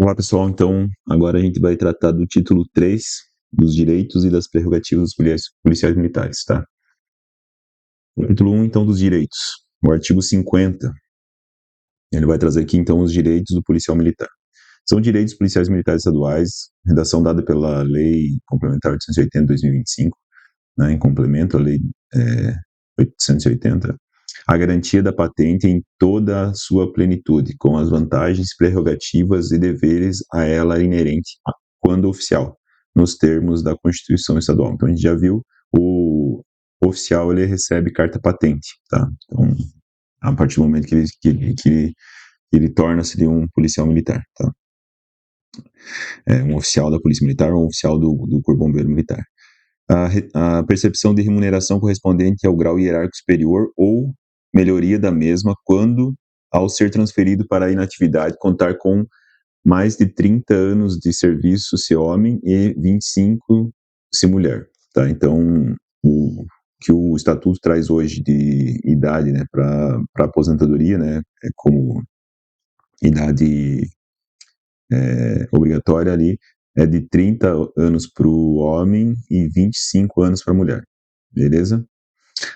Olá, pessoal. Então, agora a gente vai tratar do título 3 dos direitos e das prerrogativas dos policiais militares, tá? O título 1, então, dos direitos. O artigo 50, ele vai trazer aqui, então, os direitos do policial militar. São direitos dos policiais militares estaduais, redação dada pela Lei Complementar 880 de 2025, né, em complemento à Lei 880, a garantia da patente em toda a sua plenitude, com as vantagens, prerrogativas e deveres a ela inerente, quando oficial, nos termos da Constituição Estadual. Então, a gente já viu, o oficial ele recebe carta patente, tá? Então, a partir do momento que ele torna-se um policial militar, tá? Um oficial da Polícia Militar ou um oficial do Corpo Bombeiro Militar. A percepção de remuneração correspondente ao grau hierárquico superior ou melhoria da mesma quando, ao ser transferido para a inatividade, contar com mais de 30 anos de serviço se homem e 25 se mulher, tá? Então, o que o Estatuto traz hoje de idade, né, para aposentadoria, né, como idade obrigatória ali, é de 30 anos para o homem e 25 anos para a mulher, beleza?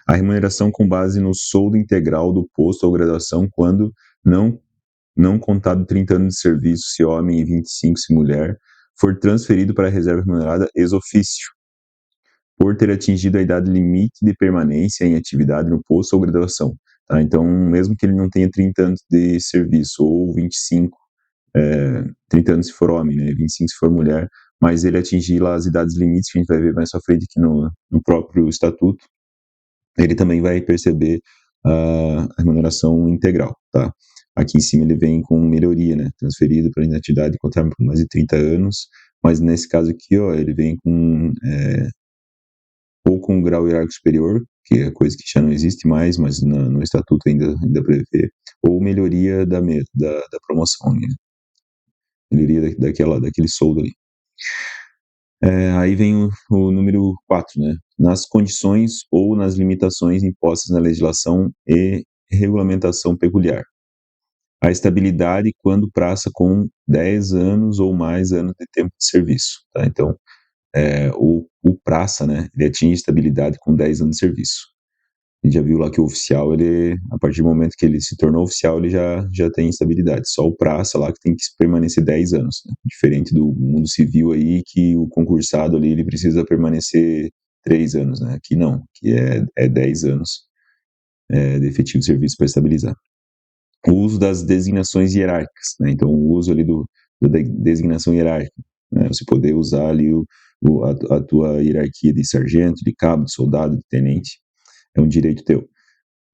A remuneração com base no soldo integral do posto ou graduação quando não contado 30 anos de serviço se homem e 25 se mulher, for transferido para a reserva remunerada ex officio, por ter atingido a idade limite de permanência em atividade no posto ou graduação. Tá? Então, mesmo que ele não tenha 30 anos de serviço ou 25, 30 anos se for homem, né, 25 se for mulher, mas ele atingir lá as idades limites, que a gente vai ver mais pra frente aqui no próprio estatuto, ele também vai perceber a remuneração integral, tá? Aqui em cima ele vem com melhoria, né, transferido para a inatividade contar por mais de 30 anos, mas nesse caso aqui, ó, ele vem com, ou com um grau hierárquico superior, que é coisa que já não existe mais, mas no estatuto ainda prevê, ou melhoria da promoção, né? Melhoria daquele soldo ali. Aí vem o número 4, né? Nas condições ou nas limitações impostas na legislação e regulamentação peculiar. A estabilidade quando praça com 10 anos ou mais anos de tempo de serviço, tá? Então, o praça, né, ele atinge estabilidade com 10 anos de serviço. A gente já viu lá que o oficial, ele, a partir do momento que ele se tornou oficial, ele já tem estabilidade. Só o praça lá que tem que permanecer 10 anos, né? Diferente do mundo civil aí, que o concursado ali, ele precisa permanecer 3 anos, né? Aqui não, que é 10 anos de efetivo de serviço para estabilizar. O uso das designações hierárquicas, né? Então, o uso ali da designação hierárquica, né? Você poder usar ali a tua hierarquia de sargento, de cabo, de soldado, de tenente, é um direito teu.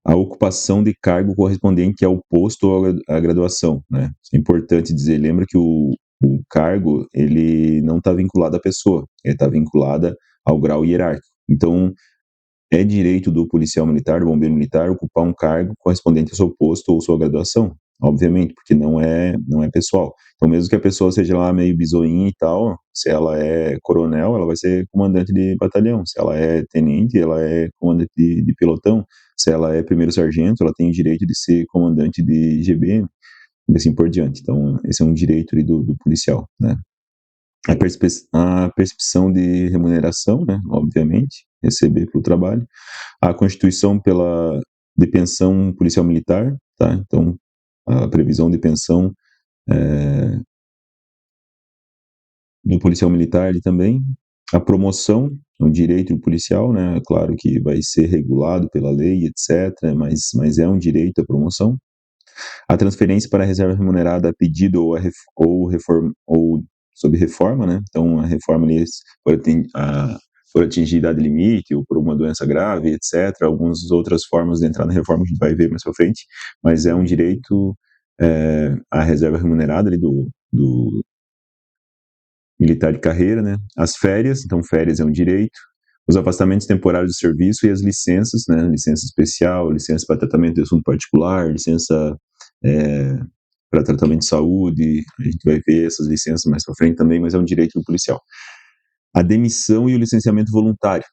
A ocupação de cargo correspondente ao posto ou à graduação, né? Isso é importante dizer. Lembra que o cargo, ele não está vinculado à pessoa, ele está vinculado ao grau hierárquico. Então, é direito do policial militar, do bombeiro militar, ocupar um cargo correspondente ao seu posto ou sua graduação, obviamente, porque não é pessoal. Então, mesmo que a pessoa seja lá meio bizoinha e tal, se ela é coronel, ela vai ser comandante de batalhão. Se ela é tenente, ela é comandante de pelotão. Se ela é primeiro sargento, ela tem o direito de ser comandante de GBM, e assim por diante. Então, esse é um direito ali do policial, né? A percepção de remuneração, né, obviamente, receber pelo trabalho. A constituição de pensão policial militar, tá? Então, a previsão de pensão do policial militar ali também. A promoção, um direito do policial, né? Claro que vai ser regulado pela lei, etc., mas é um direito a promoção. A transferência para a reserva remunerada a pedido ou sob reforma, né? Então, a reforma ali por atingir idade limite ou por uma doença grave, etc. Algumas outras formas de entrar na reforma que a gente vai ver mais pra frente, mas é um direito à reserva remunerada ali do militar de carreira, né? As férias, então férias é um direito. Os afastamentos temporários de serviço e as licenças, né? Licença especial, licença para tratamento de assunto particular, licença para tratamento de saúde, a gente vai ver essas licenças mais para frente também, mas é um direito do policial. A demissão e o licenciamento voluntário,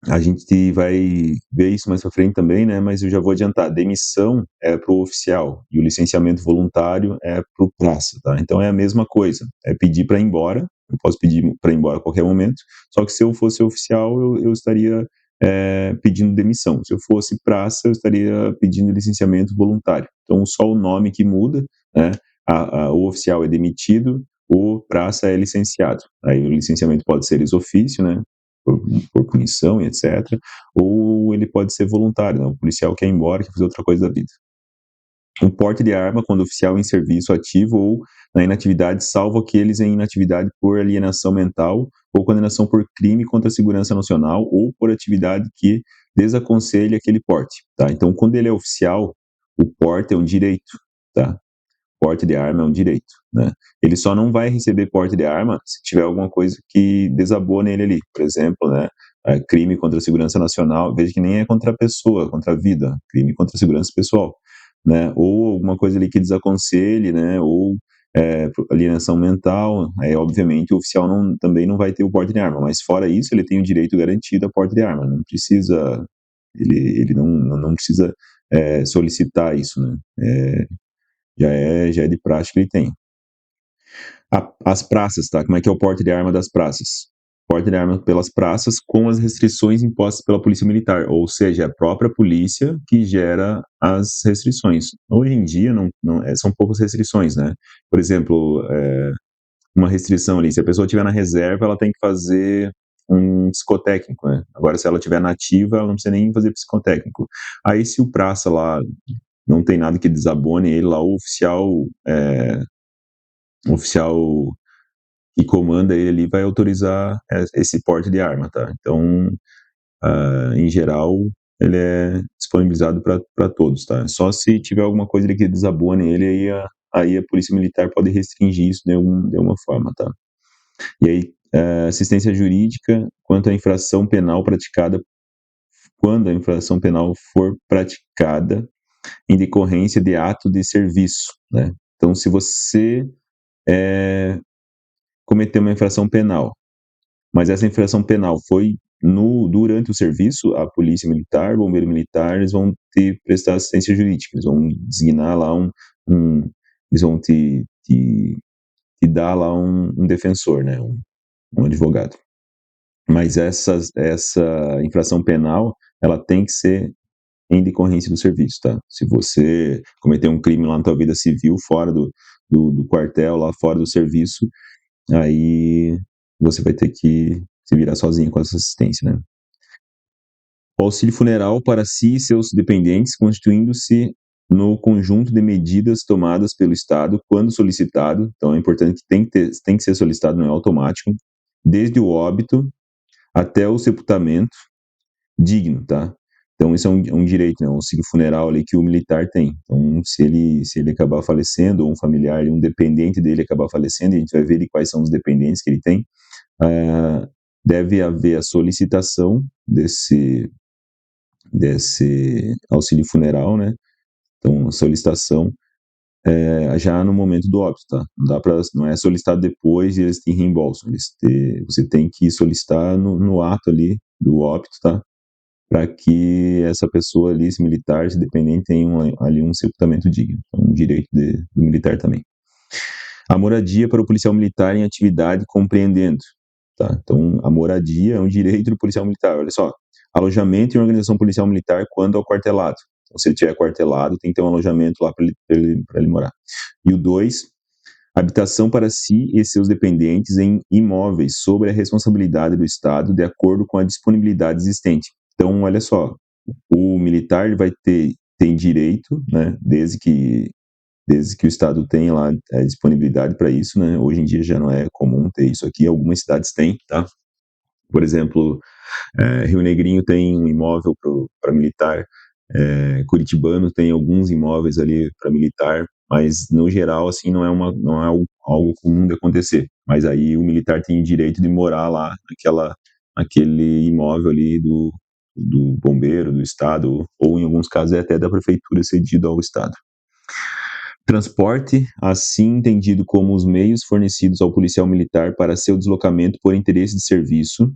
A gente vai ver isso mais pra frente também, né, mas eu já vou adiantar, demissão é para o oficial e o licenciamento voluntário é para o praça, tá. Então é a mesma coisa, é pedir para ir embora, eu posso pedir para ir embora a qualquer momento, só que se eu fosse oficial eu estaria, pedindo demissão, se eu fosse praça eu estaria pedindo licenciamento voluntário. Então só o nome que muda, né, o oficial é demitido, o praça é licenciado. Aí o licenciamento pode ser ex officio, né, por, por punição e etc. Ou ele pode ser voluntário, né? O policial quer ir embora, quer fazer outra coisa da vida. O porte de arma quando oficial em serviço ativo ou na inatividade, salvo aqueles em inatividade por alienação mental ou condenação por crime contra a segurança nacional ou por atividade que desaconselhe aquele porte, tá? Então, quando ele é oficial, o porte é um direito, tá? Porte de arma é um direito, né? Ele só não vai receber porte de arma se tiver alguma coisa que desabone ele ali, por exemplo, né? Crime contra a segurança nacional, veja que nem é contra a pessoa, é contra a vida, crime contra a segurança pessoal, né? Ou alguma coisa ali que desaconselhe, né? Ou alienação mental, aí obviamente o oficial também não vai ter o porte de arma, mas fora isso ele tem o direito garantido a porte de arma, não precisa, ele não precisa solicitar isso, né? Já é de prática que ele tem. As praças, tá? Como é que é o porte de arma das praças? Porte de arma pelas praças com as restrições impostas pela polícia militar, ou seja, é a própria polícia que gera as restrições. Hoje em dia são poucas restrições, né? Por exemplo, uma restrição ali, se a pessoa estiver na reserva, ela tem que fazer um psicotécnico, né? Agora, se ela estiver na ativa, ela não precisa nem fazer psicotécnico. Aí, se o praça lá não tem nada que desabone ele lá, o oficial que comanda ele ali vai autorizar esse porte de arma, tá? Então, em geral, ele é disponibilizado para todos, tá? Só se tiver alguma coisa ali que desabone ele, aí a polícia militar pode restringir isso de alguma forma, tá? E aí, assistência jurídica quando a infração penal for praticada em decorrência de ato de serviço, né? Então, se você cometer uma infração penal, mas essa infração penal foi durante o serviço, a polícia militar, bombeiro militar, eles vão te prestar assistência jurídica, eles vão designar lá eles vão te dar lá um defensor, né, um advogado. Mas essa infração penal, ela tem que ser em decorrência do serviço, tá? Se você cometer um crime lá na tua vida civil, fora do quartel, lá fora do serviço, aí você vai ter que se virar sozinho com essa assistência, né? O auxílio funeral para si e seus dependentes, constituindo-se no conjunto de medidas tomadas pelo Estado quando solicitado, então é importante que tem que ser solicitado, não é automático, desde o óbito até o sepultamento digno, tá? Então isso é um direito, né? Um auxílio funeral ali que o militar tem. Então se ele acabar falecendo, ou um familiar, um dependente dele acabar falecendo, a gente vai ver ali quais são os dependentes que ele tem, deve haver a solicitação desse auxílio funeral, né? Então, a solicitação já no momento do óbito, tá? Não é solicitado depois e eles te reembolsam. Você tem que solicitar no ato ali do óbito, tá? Para que essa pessoa ali, esse militar, esse dependente, tenha ali um sepultamento digno. É um direito do militar também. A moradia para o policial militar em atividade compreendendo, tá? Então, a moradia é um direito do policial militar. Olha só, alojamento em organização policial militar quando aquartelado. Então, se ele tiver aquartelado, tem que ter um alojamento lá para ele morar. E o 2, habitação para si e seus dependentes em imóveis sob a responsabilidade do Estado de acordo com a disponibilidade existente. Então, olha só, o militar ele tem direito, né, desde que o Estado tenha lá a disponibilidade para isso, né? Hoje em dia já não é comum ter isso aqui, algumas cidades têm, tá? Por exemplo, Rio Negrinho tem um imóvel para militar, Curitibano tem alguns imóveis ali para militar, mas no geral assim não é algo comum de acontecer. Mas aí o militar tem o direito de morar lá naquele imóvel ali do bombeiro, do estado, ou em alguns casos é até da prefeitura cedido ao estado. Transporte, assim entendido como os meios fornecidos ao policial militar para seu deslocamento por interesse de serviço,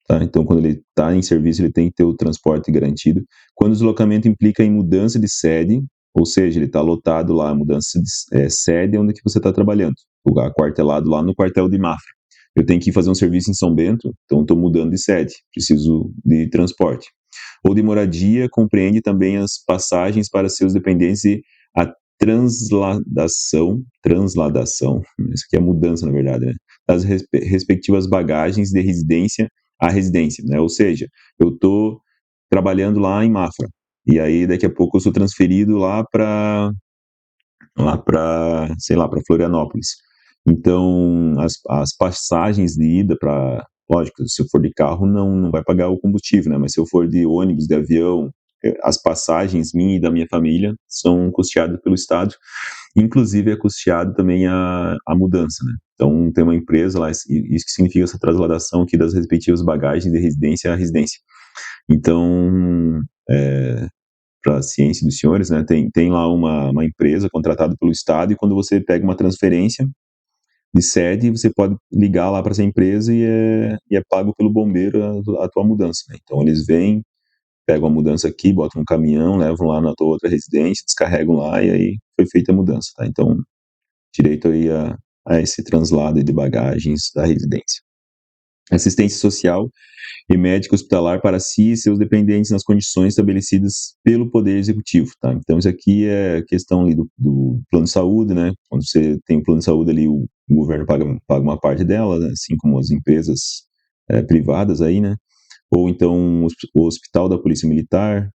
tá? Então, quando ele está em serviço, ele tem que ter o transporte garantido. Quando o deslocamento implica em mudança de sede, ou seja, ele está lotado lá, a mudança de sede é onde que você está trabalhando, lugar quartelado lá no quartel de Mafra. Eu tenho que ir fazer um serviço em São Bento, então estou mudando de sede, preciso de transporte. Ou de moradia, compreende também as passagens para seus dependentes e a transladação, isso aqui é mudança, na verdade, né? Das respectivas bagagens de residência a residência, né? Ou seja, eu estou trabalhando lá em Mafra, e aí daqui a pouco eu sou transferido sei lá, para Florianópolis. Então, as passagens de ida para, lógico, se eu for de carro não vai pagar o combustível, né? Mas se eu for de ônibus, de avião, as passagens minha e da minha família são custeadas pelo Estado, inclusive é custeado também a mudança, né? Então, tem uma empresa lá, isso que significa essa transladação aqui das respectivas bagagens de residência a residência. Então, para a ciência dos senhores, né, tem lá uma empresa contratada pelo Estado, e quando você pega uma transferência de sede, você pode ligar lá para essa empresa e é pago pelo bombeiro a tua mudança, né? Então, eles vêm, pegam a mudança aqui, botam um caminhão, levam lá na tua outra residência, descarregam lá, e aí foi feita a mudança, tá? Então, direito aí a esse translado de bagagens da residência. Assistência social e médico hospitalar para si e seus dependentes nas condições estabelecidas pelo Poder Executivo, tá? Então, isso aqui é questão ali do plano de saúde, né? Quando você tem o plano de saúde ali, o governo paga uma parte dela, né? Assim como as empresas privadas aí, né? Ou então o Hospital da Polícia Militar,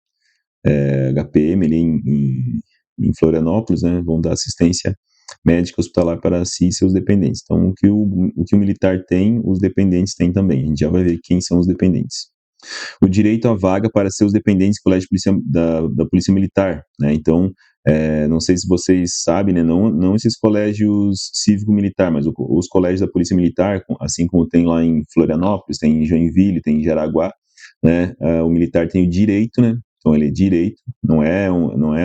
HPM ali em Florianópolis, né? Vão dar assistência médica hospitalar para si e seus dependentes. Então, o que o militar tem, os dependentes têm também. A gente já vai ver quem são os dependentes. O direito à vaga para seus dependentes do colégio da Polícia Militar, né? Então, não sei se vocês sabem, né? Não esses colégios cívico-militar, mas os colégios da Polícia Militar, assim como tem lá em Florianópolis, tem em Joinville, tem em Jaraguá, né? O militar tem o direito, né? Então, ele é direito, não é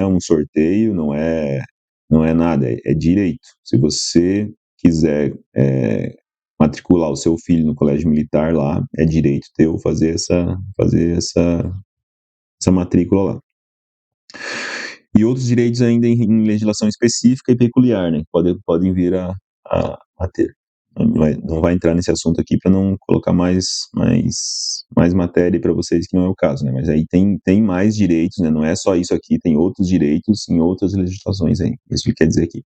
um sorteio, não é nada, é direito. Se você quiser matricular o seu filho no colégio militar lá, é direito teu fazer essa matrícula lá. E outros direitos ainda em legislação específica e peculiar, né? Podem vir a ter. Não vai entrar nesse assunto aqui para não colocar mais matéria para vocês, que não é o caso, né? Mas aí tem mais direitos, né? Não é só isso aqui, tem outros direitos em outras legislações aí. Isso que quer dizer aqui.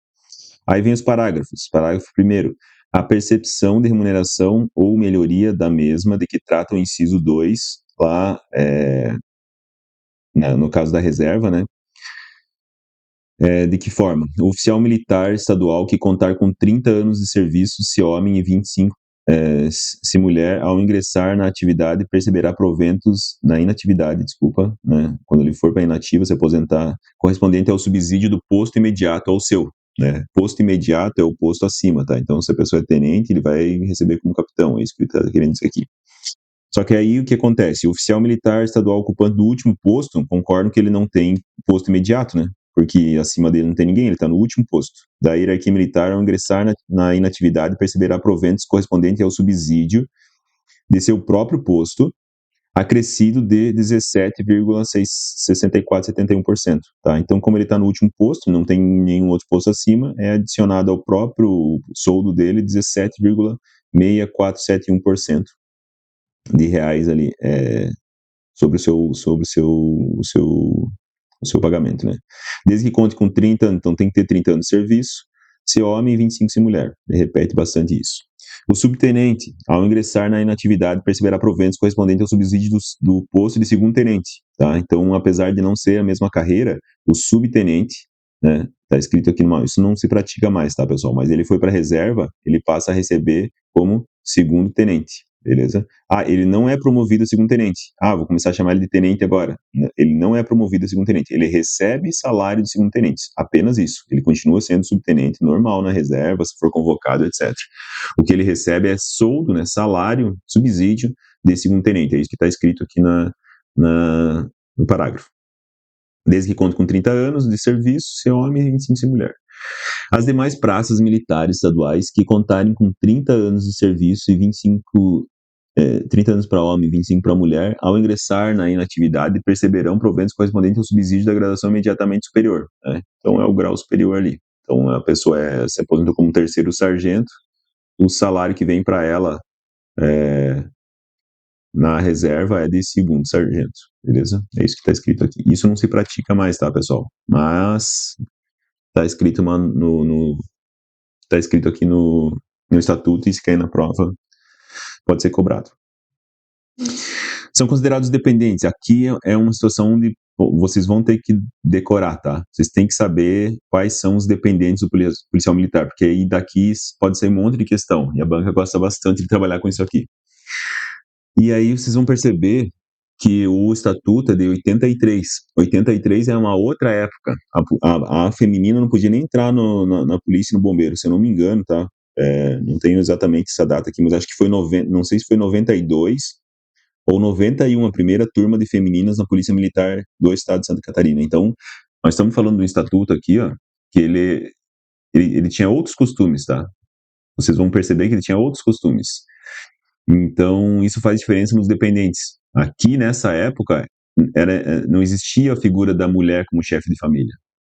Aí vem os parágrafos. Parágrafo primeiro. A percepção de remuneração ou melhoria da mesma, de que trata o inciso 2, lá, no caso da reserva, né? De que forma? O oficial militar estadual que contar com 30 anos de serviço, se homem, e 25 se mulher, ao ingressar na atividade, perceberá proventos na inatividade, né? Quando ele for para inativa, se aposentar, correspondente ao subsídio do posto imediato ao seu, né? Posto imediato é o posto acima, tá? Então, se a pessoa é tenente, ele vai receber como capitão, é isso que ele está querendo dizer aqui. Só que aí o que acontece? O oficial militar estadual ocupante do último posto, concordo que ele não tem posto imediato, né? Porque acima dele não tem ninguém, ele está no último posto. Da hierarquia militar, ao ingressar na inatividade, perceberá proventos correspondentes ao subsídio de seu próprio posto, acrescido de 17,6471%. Tá? Então, como ele está no último posto, não tem nenhum outro posto acima, é adicionado ao próprio soldo dele 17,6471% de reais ali sobre o seu pagamento, né? Desde que conte com 30 anos, então tem que ter 30 anos de serviço, ser homem e 25 ser mulher. Ele repete bastante isso. O subtenente, ao ingressar na inatividade, perceberá proventos correspondentes ao subsídio do posto de segundo tenente, tá? Então, apesar de não ser a mesma carreira, o subtenente, né, tá escrito aqui isso não se pratica mais, tá, pessoal? Mas ele foi para reserva, ele passa a receber como segundo tenente, beleza? Ele não é promovido a segundo tenente. Vou começar a chamar ele de tenente agora. Ele não é promovido a segundo tenente. Ele recebe salário de segundo tenente. Apenas isso. Ele continua sendo subtenente normal na reserva, se for convocado, etc. O que ele recebe é soldo, né, salário, subsídio de segundo tenente. É isso que está escrito aqui no parágrafo. Desde que conte com 30 anos de serviço, ser homem e 25 ser mulher. As demais praças militares estaduais que contarem com 30 anos de serviço e 25 30 anos para homem, 25 para mulher, ao ingressar na inatividade, perceberão proventos correspondentes ao subsídio da graduação imediatamente superior, né? Então é o grau superior ali. Então a pessoa se aposentou como terceiro sargento, o salário que vem para ela na reserva é de segundo sargento, beleza? É isso que está escrito aqui. Isso não se pratica mais, tá, pessoal? Mas está escrito, tá escrito aqui no estatuto, e se cair na prova, pode ser cobrado. São considerados dependentes. Aqui é uma situação onde vocês vão ter que decorar, tá? Vocês têm que saber quais são os dependentes do policial militar, porque aí daqui pode sair um monte de questão, e a banca gosta bastante de trabalhar com isso aqui. E aí vocês vão perceber que o estatuto é de 83. 83 é uma outra época. A feminina não podia nem entrar na polícia e no bombeiro, se eu não me engano, tá? Não tenho exatamente essa data aqui, mas acho que foi não sei se foi 92 ou 91 a primeira turma de femininas na Polícia Militar do Estado de Santa Catarina. Então, nós estamos falando do estatuto aqui, ó, que ele tinha outros costumes, tá? Vocês vão perceber que ele tinha outros costumes. Então, isso faz diferença nos dependentes. Aqui, nessa época, não existia a figura da mulher como chefe de família.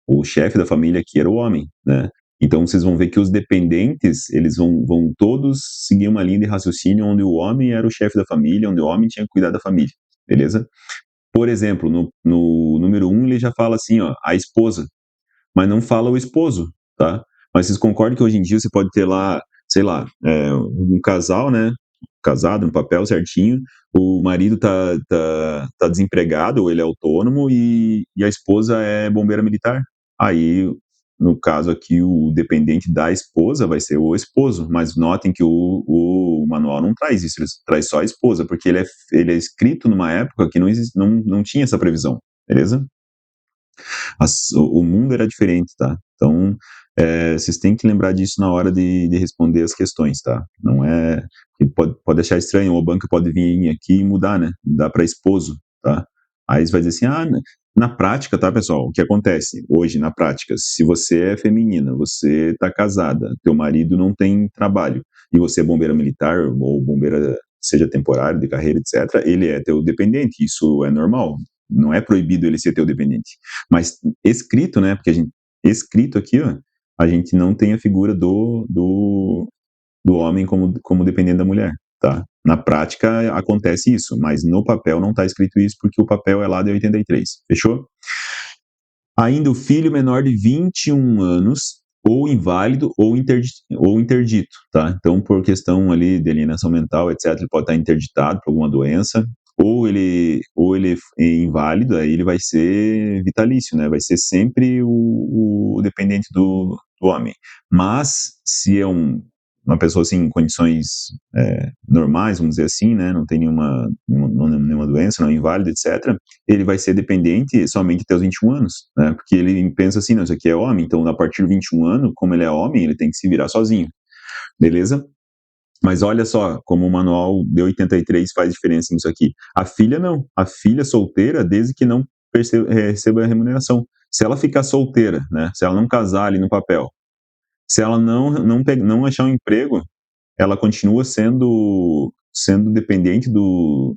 O chefe da família aqui era o homem, né? Então, vocês vão ver que os dependentes, eles vão todos seguir uma linha de raciocínio onde o homem era o chefe da família, onde o homem tinha que cuidar da família, beleza? Por exemplo, no número 1, ele já fala assim, ó, a esposa, mas não fala o esposo, tá? Mas vocês concordam que hoje em dia você pode ter lá, sei lá, um casal, né? Casado, no papel certinho, o marido tá desempregado, ou ele é autônomo, e a esposa é bombeira militar. Aí, no caso aqui, o dependente da esposa vai ser o esposo, mas notem que o manual não traz isso, ele traz só a esposa, porque ele é escrito numa época que não tinha essa previsão, beleza? O mundo era diferente, tá? Então, vocês têm que lembrar disso na hora de responder as questões, tá? Não é... Pode achar estranho, o banco pode vir aqui e mudar, né? Mudar para esposo, tá? Aí você vai dizer assim, na prática, tá, pessoal? O que acontece hoje, na prática? Se você é feminina, você tá casada, teu marido não tem trabalho, e você é bombeira militar, ou bombeira, seja temporário, de carreira, etc., ele é teu dependente, isso é normal. Não é proibido ele ser teu dependente. Mas escrito, né? Porque escrito aqui, ó, a gente não tem a figura do homem como dependente da mulher, tá? Na prática acontece isso, mas no papel não está escrito isso porque o papel é lá de 83, fechou? Ainda o filho menor de 21 anos, ou inválido, ou interdito, tá? Então, por questão ali de alienação mental, etc., ele pode estar interditado por alguma doença, ou ele é inválido, aí ele vai ser vitalício, né? Vai ser sempre o dependente do homem. Mas, se é uma pessoa assim, em condições normais, vamos dizer assim, né? Não tem nenhuma doença, não é inválido, etc., ele vai ser dependente somente até os 21 anos, né? Porque ele pensa assim, não, isso aqui é homem, então a partir de 21 anos, como ele é homem, ele tem que se virar sozinho, beleza? Mas olha só como o manual de 83 faz diferença nisso aqui. A filha não. A filha solteira, desde que não receba a remuneração. Se ela ficar solteira, né? Se ela não casar ali no papel, se ela não achar um emprego, ela continua sendo dependente do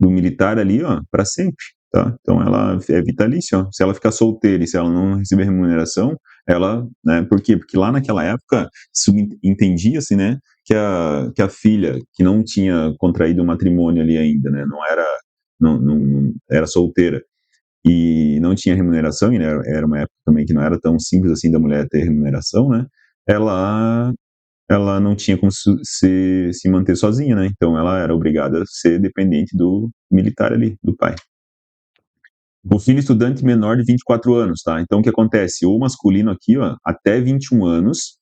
militar ali, ó, para sempre, tá? Então ela é vitalícia, ó. Se ela ficar solteira e se ela não receber remuneração, ela, né? Por quê? Porque lá naquela época entendia-se, né, que a filha que não tinha contraído o matrimônio ali ainda, né, não era solteira e não tinha remuneração, e né, era uma época também que não era tão simples assim da mulher ter remuneração, né? Ela não tinha como se manter sozinha, né? Então ela era obrigada a ser dependente do militar ali, do pai. O filho estudante menor de 24 anos, tá? Então o que acontece? O masculino aqui, ó, até 21 anos,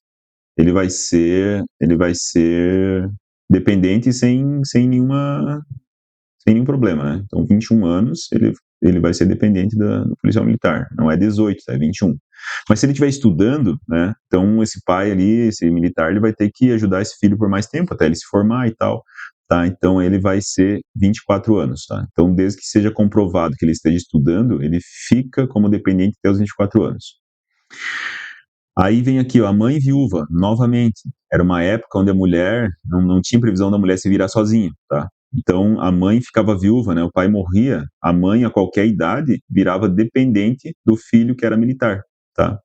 ele vai ser dependente sem nenhum problema, né? Então, 21 anos, ele vai ser dependente do policial militar. Não é 18, é 21. Mas se ele estiver estudando, né? Então, esse pai ali, esse militar, ele vai ter que ajudar esse filho por mais tempo, até ele se formar e tal, tá? Então, ele vai ser 24 anos, tá? Então, desde que seja comprovado que ele esteja estudando, ele fica como dependente até os 24 anos. Aí vem aqui, ó, a mãe viúva, novamente. Era uma época onde a mulher não tinha previsão da mulher se virar sozinha, tá? Então a mãe ficava viúva, né? O pai morria, a mãe a qualquer idade virava dependente do filho que era militar, tá?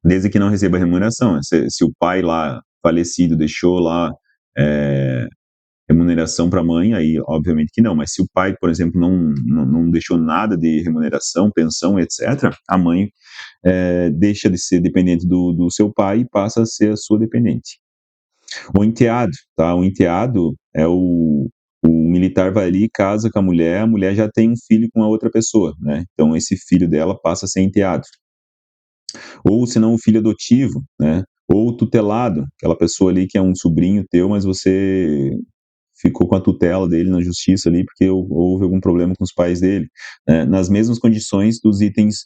Desde que não receba remuneração. Se o pai lá falecido deixou lá é, remuneração para a mãe, aí obviamente que não. Mas se o pai, por exemplo, não deixou nada de remuneração, pensão, etc., a mãe deixa de ser dependente do seu pai e passa a ser a sua dependente. O enteado, tá? O enteado é o militar vai ali, casa com a mulher já tem um filho com a outra pessoa, né? Então esse filho dela passa a ser enteado. Ou se não o filho adotivo, né? Ou tutelado, aquela pessoa ali que é um sobrinho teu, mas você ficou com a tutela dele na justiça ali porque houve algum problema com os pais dele, né? Nas mesmas condições dos itens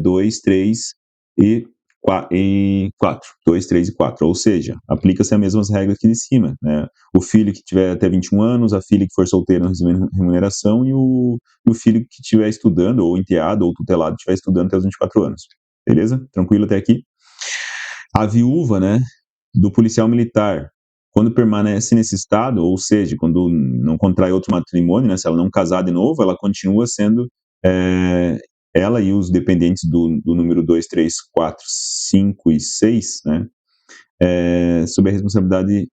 2, 3 e 4, 2, 3 e 4, ou seja, aplica-se as mesmas regras aqui de cima, né? O filho que tiver até 21 anos, a filha que for solteira não recebendo remuneração e o filho que estiver estudando, ou enteado, ou tutelado, estiver estudando até os 24 anos. Beleza? Tranquilo até aqui? A viúva, né, do policial militar, quando permanece nesse estado, ou seja, quando não contrai outro matrimônio, né, se ela não casar de novo, ela continua sendo ela e os dependentes do número 2, 3, 4, 5 e 6, né, sob a responsabilidade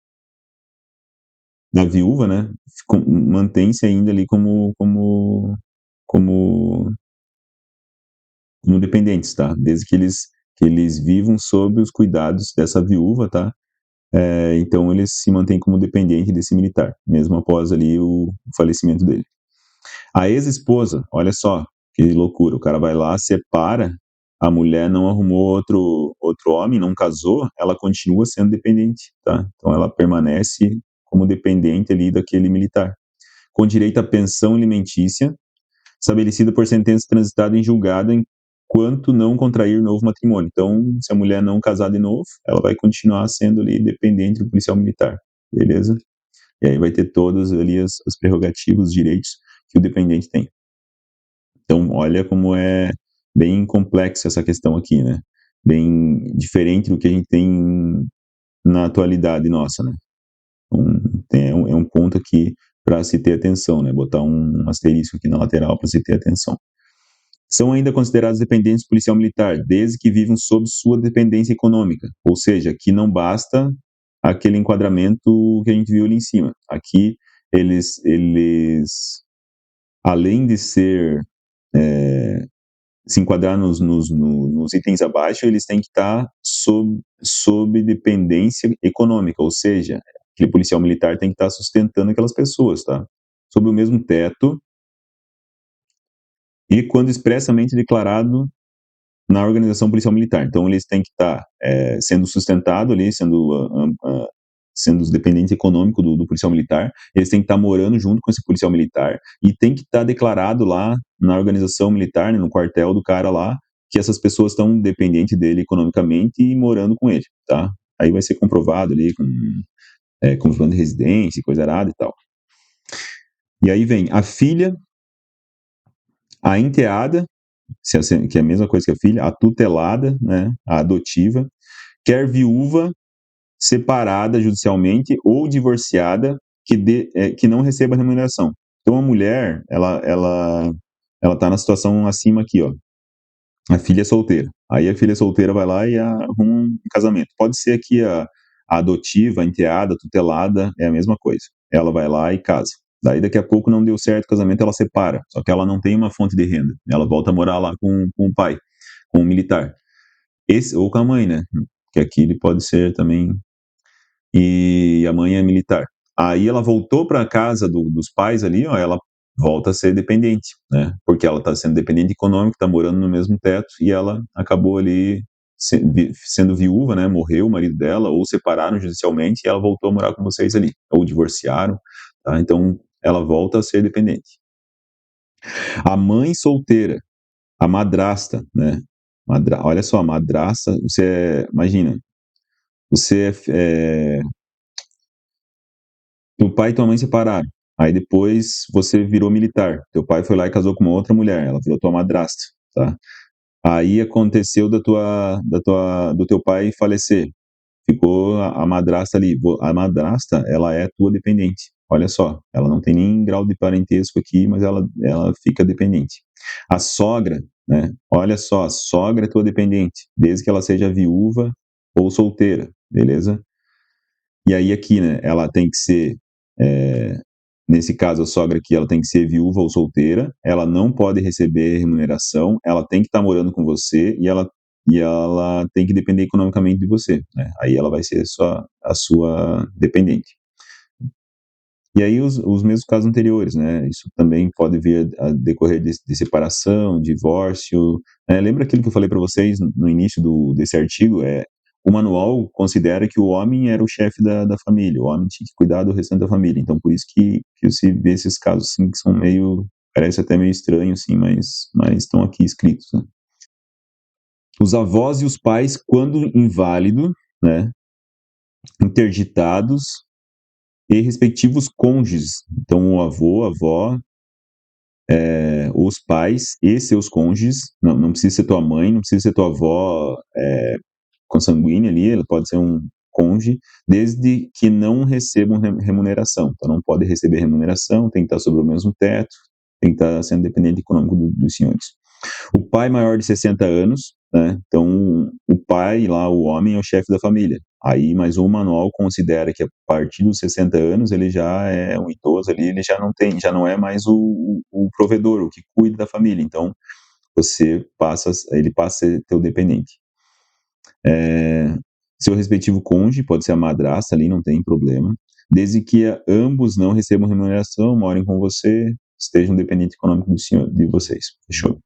da viúva, né, mantém-se ainda ali como, como dependentes, tá? Desde que eles vivam sob os cuidados dessa viúva, tá? Então eles se mantêm como dependente desse militar, mesmo após ali o falecimento dele. A ex-esposa, olha só, que loucura, o cara vai lá, separa, a mulher não arrumou outro homem, não casou, ela continua sendo dependente, tá? Então ela permanece como dependente ali daquele militar, com direito à pensão alimentícia, estabelecida por sentença transitada em julgado enquanto não contrair novo matrimônio. Então, se a mulher não casar de novo, ela vai continuar sendo ali dependente do policial militar, beleza? E aí vai ter todas ali as prerrogativas, os direitos que o dependente tem. Então, olha como é bem complexa essa questão aqui, né? Bem diferente do que a gente tem na atualidade nossa, né? É um ponto aqui para se ter atenção, né? Botar um asterisco aqui na lateral para se ter atenção. São ainda considerados dependentes do policial militar, desde que vivam sob sua dependência econômica. Ou seja, aqui não basta aquele enquadramento que a gente viu ali em cima. Aqui, eles além de se enquadrar nos itens abaixo, eles têm que estar sob dependência econômica, ou seja, aquele policial militar tem que estar sustentando aquelas pessoas, tá? Sob o mesmo teto e quando expressamente declarado na organização policial militar. Então, eles têm que estar sendo sustentado ali, sendo os dependentes econômicos do policial militar, eles têm que estar morando junto com esse policial militar e tem que estar declarado lá na organização militar, né, no quartel do cara lá, que essas pessoas estão dependentes dele economicamente e morando com ele, tá? Aí vai ser comprovado ali com comprovando de residência, coisa arada e tal. E aí vem a filha, a enteada, que é a mesma coisa que a filha, a tutelada, né, a adotiva, quer viúva, separada judicialmente ou divorciada que não receba remuneração. Então a mulher, ela tá na situação acima aqui, ó. A filha é solteira. Aí a filha solteira vai lá e arruma um casamento. Pode ser aqui a adotiva, a enteada, a tutelada, é a mesma coisa. Ela vai lá e casa. Daí daqui a pouco não deu certo o casamento, ela separa. Só que ela não tem uma fonte de renda. Ela volta a morar lá com o pai, com o militar. Ou com a mãe, né? Que aqui ele pode ser também. E a mãe é militar. Aí ela voltou para a casa dos pais ali, ó, ela volta a ser dependente, né? Porque ela está sendo dependente econômica, está morando no mesmo teto e ela acabou ali sendo viúva, né? Morreu o marido dela ou separaram judicialmente e ela voltou a morar com vocês ali, ou divorciaram, tá? Então ela volta a ser dependente. A mãe solteira, a madrasta, né? Olha só, a madrasta, imagina, você teu pai e tua mãe separaram. Aí depois você virou militar. Teu pai foi lá e casou com uma outra mulher. Ela virou tua madrasta, tá? Aí aconteceu do teu pai falecer, ficou a madrasta ali. A madrasta, ela é tua dependente. Olha só, ela não tem nem grau de parentesco aqui, mas ela fica dependente. A sogra, né? Olha só, a sogra é tua dependente, desde que ela seja viúva ou solteira, beleza? E aí aqui, né, ela tem que ser, nesse caso a sogra aqui, ela tem que ser viúva ou solteira, ela não pode receber remuneração, ela tem que estar morando com você e ela tem que depender economicamente de você, né? Aí ela vai ser a sua dependente. E aí os mesmos casos anteriores, né? Isso também pode vir a decorrer de separação, divórcio. Lembra aquilo que eu falei para vocês no início desse artigo? O manual considera que o homem era o chefe da família, o homem tinha que cuidar do restante da família. Então, por isso que se vê esses casos assim, que são meio, parece até meio estranho, assim, mas estão aqui escritos, né? Os avós e os pais, quando inválido, né, interditados e respectivos cônjuges. Então, o avô, a avó, os pais e seus cônjuges, não precisa ser tua mãe, não precisa ser tua avó consanguínea ali, ela pode ser um cônjuge, desde que não recebam remuneração. Então, não pode receber remuneração, tem que estar sobre o mesmo teto, tem que estar sendo dependente econômico dos senhores. O pai maior de 60 anos, né? Então, o pai lá, o homem, é o chefe da família. Aí, mas o manual considera que a partir dos 60 anos ele já é um idoso ali, ele já não é mais o provedor, o que cuida da família. Então, ele passa a ser teu dependente. Seu respectivo cônjuge, pode ser a madrasta ali, não tem problema, desde que ambos não recebam remuneração, morem com você, estejam dependentes econômicos de vocês. Fechou?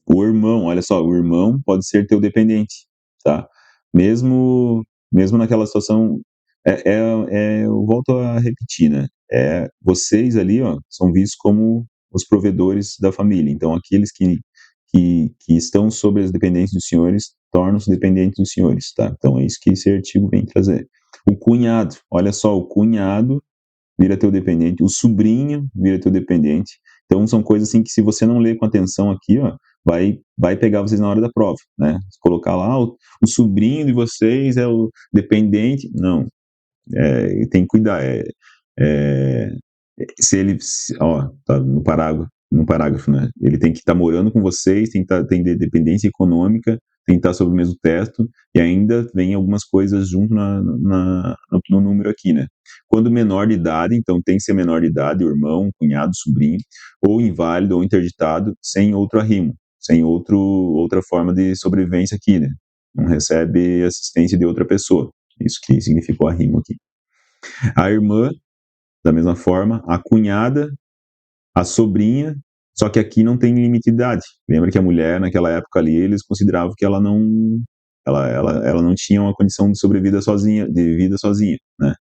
O irmão, olha só, o irmão pode ser teu dependente, tá? Mesmo naquela situação, eu volto a repetir, né? Vocês ali, ó, são vistos como os provedores da família. Então, aqueles que estão sobre as dependências dos senhores tornam-se dependentes dos senhores, tá? Então, é isso que esse artigo vem trazer. O cunhado, olha só, o cunhado vira teu dependente, o sobrinho vira teu dependente. Então são coisas assim que se você não ler com atenção aqui, ó, vai pegar vocês na hora da prova, né? Se colocar lá, o sobrinho de vocês é o dependente, não, tem que cuidar, é, se ele, ó, tá no parágrafo, né? Ele tem que estar morando com vocês, tem dependência econômica, tem que estar sob o mesmo teto, e ainda vem algumas coisas junto no número aqui, né? Quando menor de idade, então tem que ser menor de idade, o irmão, o cunhado, o sobrinho, ou inválido ou interditado, sem outro arrimo, sem outra forma de sobrevivência aqui, né? Não recebe assistência de outra pessoa. Isso que significou arrimo aqui. A irmã, da mesma forma, a cunhada, a sobrinha, só que aqui não tem limite de idade. Lembra que a mulher, naquela época ali, eles consideravam que ela não tinha uma condição de sobrevida sozinha, de vida sozinha, né?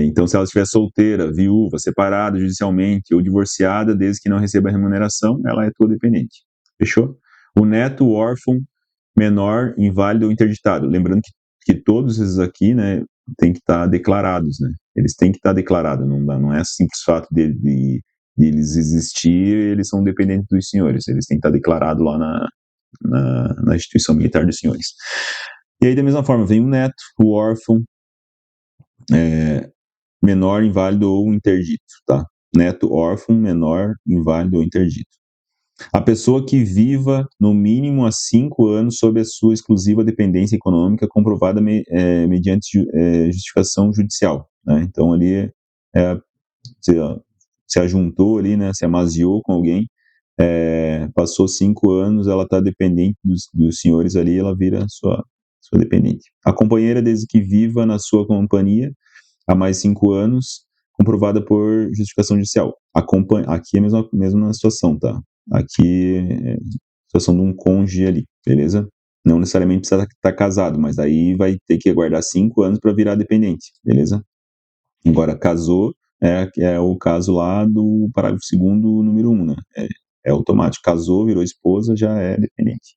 Então, se ela estiver solteira, viúva, separada judicialmente ou divorciada, desde que não receba remuneração, ela é tua dependente. Fechou? O neto, o órfão, menor, inválido ou interditado. Lembrando que todos esses aqui, né, tem que estar declarados, né? Eles têm que estar declarados, não é simples fato de eles existir, eles são dependentes dos senhores, eles têm que estar declarados lá na instituição militar dos senhores. E aí, da mesma forma, vem o neto, o órfão, menor, inválido ou interdito, tá? Neto, órfão, menor, inválido ou interdito. A pessoa que viva no mínimo há 5 anos sob a sua exclusiva dependência econômica comprovada mediante justificação judicial, né? Então ali se ajuntou ali, né? Se amaziou com alguém, passou 5 anos, ela está dependente dos senhores ali, ela vira sua dependente. A companheira, desde que viva na sua companhia há mais 5 anos, comprovada por justificação judicial. Aqui é a mesma situação, tá? Aqui é a situação de um cônjuge ali, beleza? Não necessariamente precisa estar casado, mas aí vai ter que aguardar 5 anos para virar dependente, beleza? Agora, casou, é o caso lá do parágrafo 2º, número 1, né? É automático. Casou, virou esposa, já é dependente.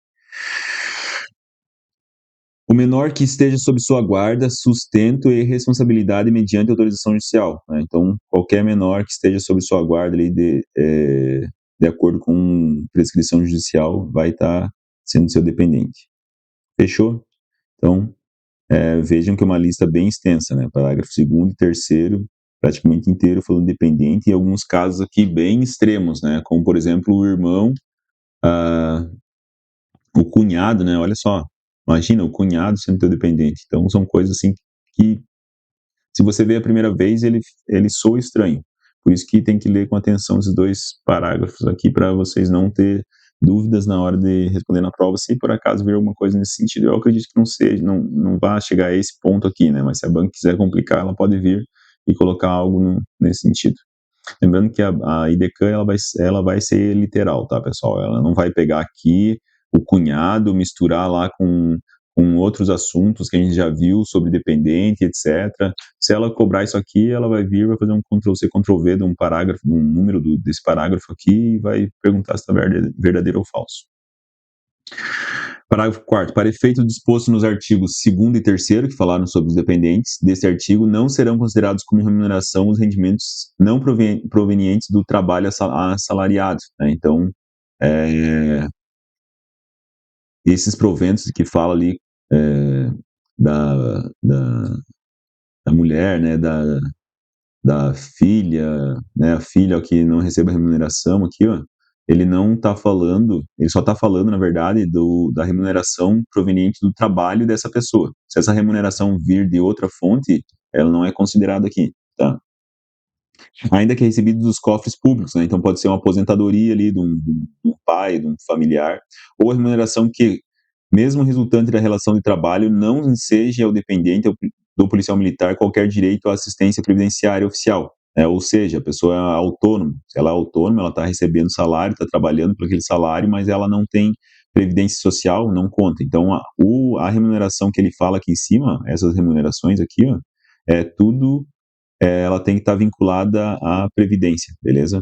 O menor que esteja sob sua guarda, sustento e responsabilidade mediante autorização judicial, né? Então, qualquer menor que esteja sob sua guarda ali de acordo com prescrição judicial, vai estar sendo seu dependente. Fechou? Então, vejam que é uma lista bem extensa, né? Parágrafo 2º e 3º, praticamente inteiro falando dependente, e alguns casos aqui bem extremos, né? Como, por exemplo, o irmão, o cunhado, né? Olha só, imagina o cunhado sendo teu dependente. Então, são coisas assim que, se você vê a primeira vez, ele soa estranho. Por isso que tem que ler com atenção esses 2 parágrafos aqui, para vocês não ter dúvidas na hora de responder na prova, se por acaso vir alguma coisa nesse sentido. Eu acredito que não seja, não vá chegar a esse ponto aqui, né? Mas se a banca quiser complicar, ela pode vir e colocar algo nesse sentido. Lembrando que a IDECAN ela vai ser literal, tá, pessoal? Ela não vai pegar aqui o cunhado, misturar lá com outros assuntos que a gente já viu sobre dependente, etc. Se ela cobrar isso aqui, ela vai vir, vai fazer um Ctrl+C, Ctrl+V de um parágrafo, de um número desse parágrafo aqui, e vai perguntar se está verdadeiro ou falso. Parágrafo 4º. Para efeito disposto nos artigos 2º e 3º, que falaram sobre os dependentes, deste artigo não serão considerados como remuneração os rendimentos não provenientes do trabalho assalariado, né? Então, esses proventos que fala ali da mulher, né, da filha, né, a filha que não recebe a remuneração aqui, ó, ele não está falando, ele só está falando, na verdade, da remuneração proveniente do trabalho dessa pessoa. Se essa remuneração vir de outra fonte, ela não é considerada aqui, tá? Ainda que recebido dos cofres públicos, né? Então pode ser uma aposentadoria ali de um pai, de um familiar, ou a remuneração que, mesmo resultante da relação de trabalho, não seja ao dependente do policial militar qualquer direito à assistência previdenciária oficial. Ou seja, a pessoa é autônoma. Se ela é autônoma, ela está recebendo salário, está trabalhando por aquele salário, mas ela não tem previdência social, não conta. Então, a remuneração que ele fala aqui em cima, essas remunerações aqui, ó, tudo ela tem que estar vinculada à previdência, beleza?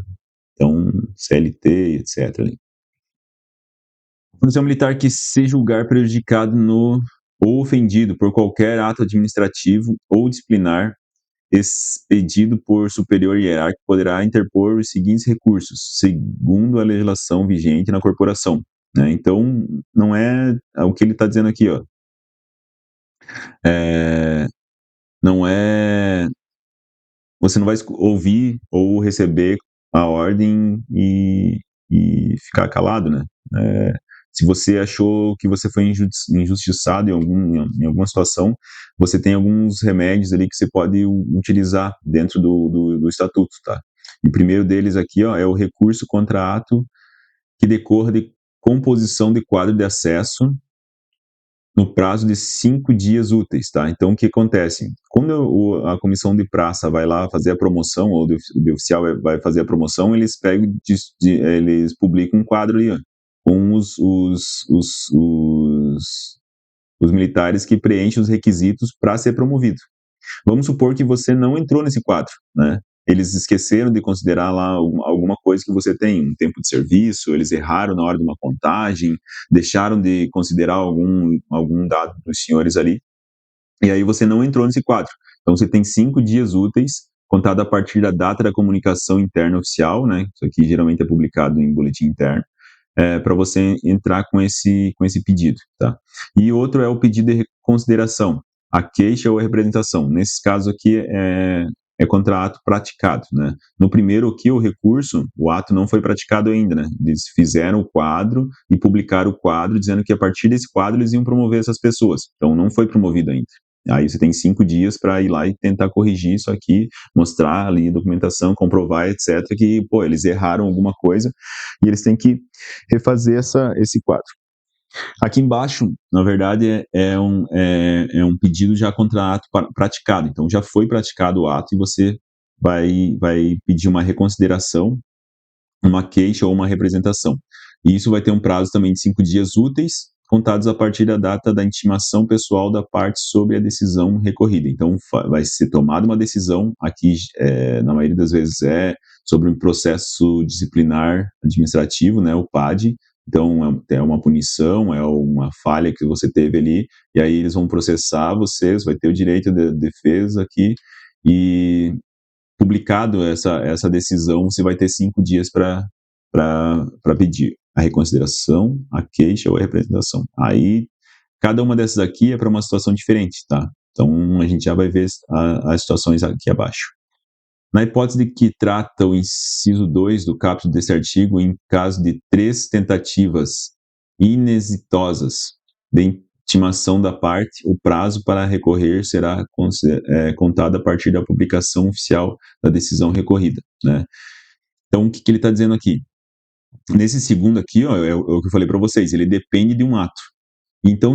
Então, CLT, etc. O policial militar que se julgar prejudicado ou ofendido por qualquer ato administrativo ou disciplinar expedido por superior hierárquico poderá interpor os seguintes recursos, segundo a legislação vigente na corporação, né? Então, não é o que ele está dizendo aqui, ó. Não é, você não vai ouvir ou receber a ordem e ficar calado, né? Se você achou que você foi injustiçado em alguma situação, você tem alguns remédios ali que você pode utilizar dentro do estatuto, tá? E o primeiro deles aqui, ó, é o recurso contra ato que decorra de composição de quadro de acesso no prazo de 5 dias úteis, tá? Então, o que acontece? Quando a comissão de praça vai lá fazer a promoção, ou o oficial vai fazer a promoção, eles pegam, eles publicam um quadro ali, ó, com os militares que preenchem os requisitos para ser promovido. Vamos supor que você não entrou nesse quadro, né? Eles esqueceram de considerar lá alguma coisa que você tem, um tempo de serviço, eles erraram na hora de uma contagem, deixaram de considerar algum dado dos senhores ali, e aí você não entrou nesse quadro. Então você tem 5 dias úteis, contado a partir da data da comunicação interna oficial, né? Isso aqui geralmente é publicado em boletim interno, para você entrar com esse pedido, tá? E outro é o pedido de reconsideração, a queixa ou a representação. Nesses casos aqui é contra ato praticado, né? No primeiro aqui, o recurso, o ato não foi praticado ainda, né? Eles fizeram o quadro e publicaram o quadro dizendo que a partir desse quadro eles iam promover essas pessoas. Então não foi promovido ainda. Aí você tem 5 dias para ir lá e tentar corrigir isso aqui, mostrar ali documentação, comprovar, etc., que, pô, eles erraram alguma coisa e eles têm que refazer esse quadro. Aqui embaixo, na verdade, é um pedido já contra ato praticado. Então, já foi praticado o ato e você vai pedir uma reconsideração, uma queixa ou uma representação. E isso vai ter um prazo também de 5 dias úteis, contados a partir da data da intimação pessoal da parte sobre a decisão recorrida. Então, vai ser tomada uma decisão, aqui, na maioria das vezes, sobre um processo disciplinar administrativo, né, o PAD. Então, é uma punição, é uma falha que você teve ali, e aí eles vão processar vocês, vai ter o direito de defesa aqui, e publicado essa decisão, você vai ter 5 dias para para pedir a reconsideração, a queixa ou a representação. Aí, cada uma dessas aqui é para uma situação diferente, tá? Então, a gente já vai ver as situações aqui abaixo. Na hipótese de que trata o inciso 2 do caput desse artigo, em caso de 3 tentativas inexitosas de intimação da parte, o prazo para recorrer será contado a partir da publicação oficial da decisão recorrida, né? Então, o que ele está dizendo aqui? Nesse segundo aqui, ó, é o que eu falei para vocês, ele depende de um ato. Então,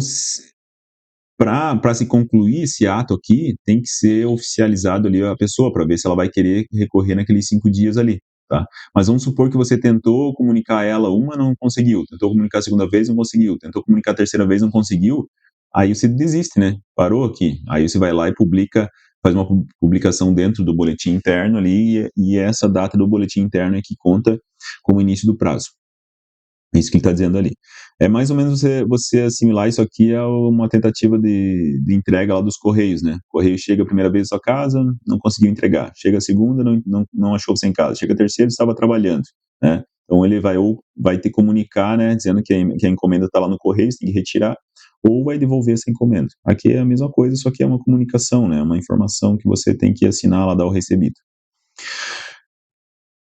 para se concluir esse ato aqui, tem que ser oficializado ali a pessoa, para ver se ela vai querer recorrer naqueles 5 dias ali, tá? Mas vamos supor que você tentou comunicar ela uma, não conseguiu, tentou comunicar a segunda vez, não conseguiu, tentou comunicar a terceira vez, não conseguiu, aí você desiste, né? Parou aqui. Aí você vai lá e publica, faz uma publicação dentro do boletim interno ali, e essa data do boletim interno é que conta como início do prazo. Isso que ele está dizendo ali. É mais ou menos você assimilar isso aqui a uma tentativa de entrega lá dos Correios, né? O Correio chega a primeira vez à sua casa, não conseguiu entregar. Chega a segunda, não achou você em casa. Chega a terceira, estava trabalhando, né? Então ele vai ter que comunicar, né, dizendo que a encomenda está lá no Correio, você tem que retirar, ou vai devolver essa encomenda. Aqui é a mesma coisa, só que é uma comunicação, né? Uma informação que você tem que assinar lá, dar o recebido.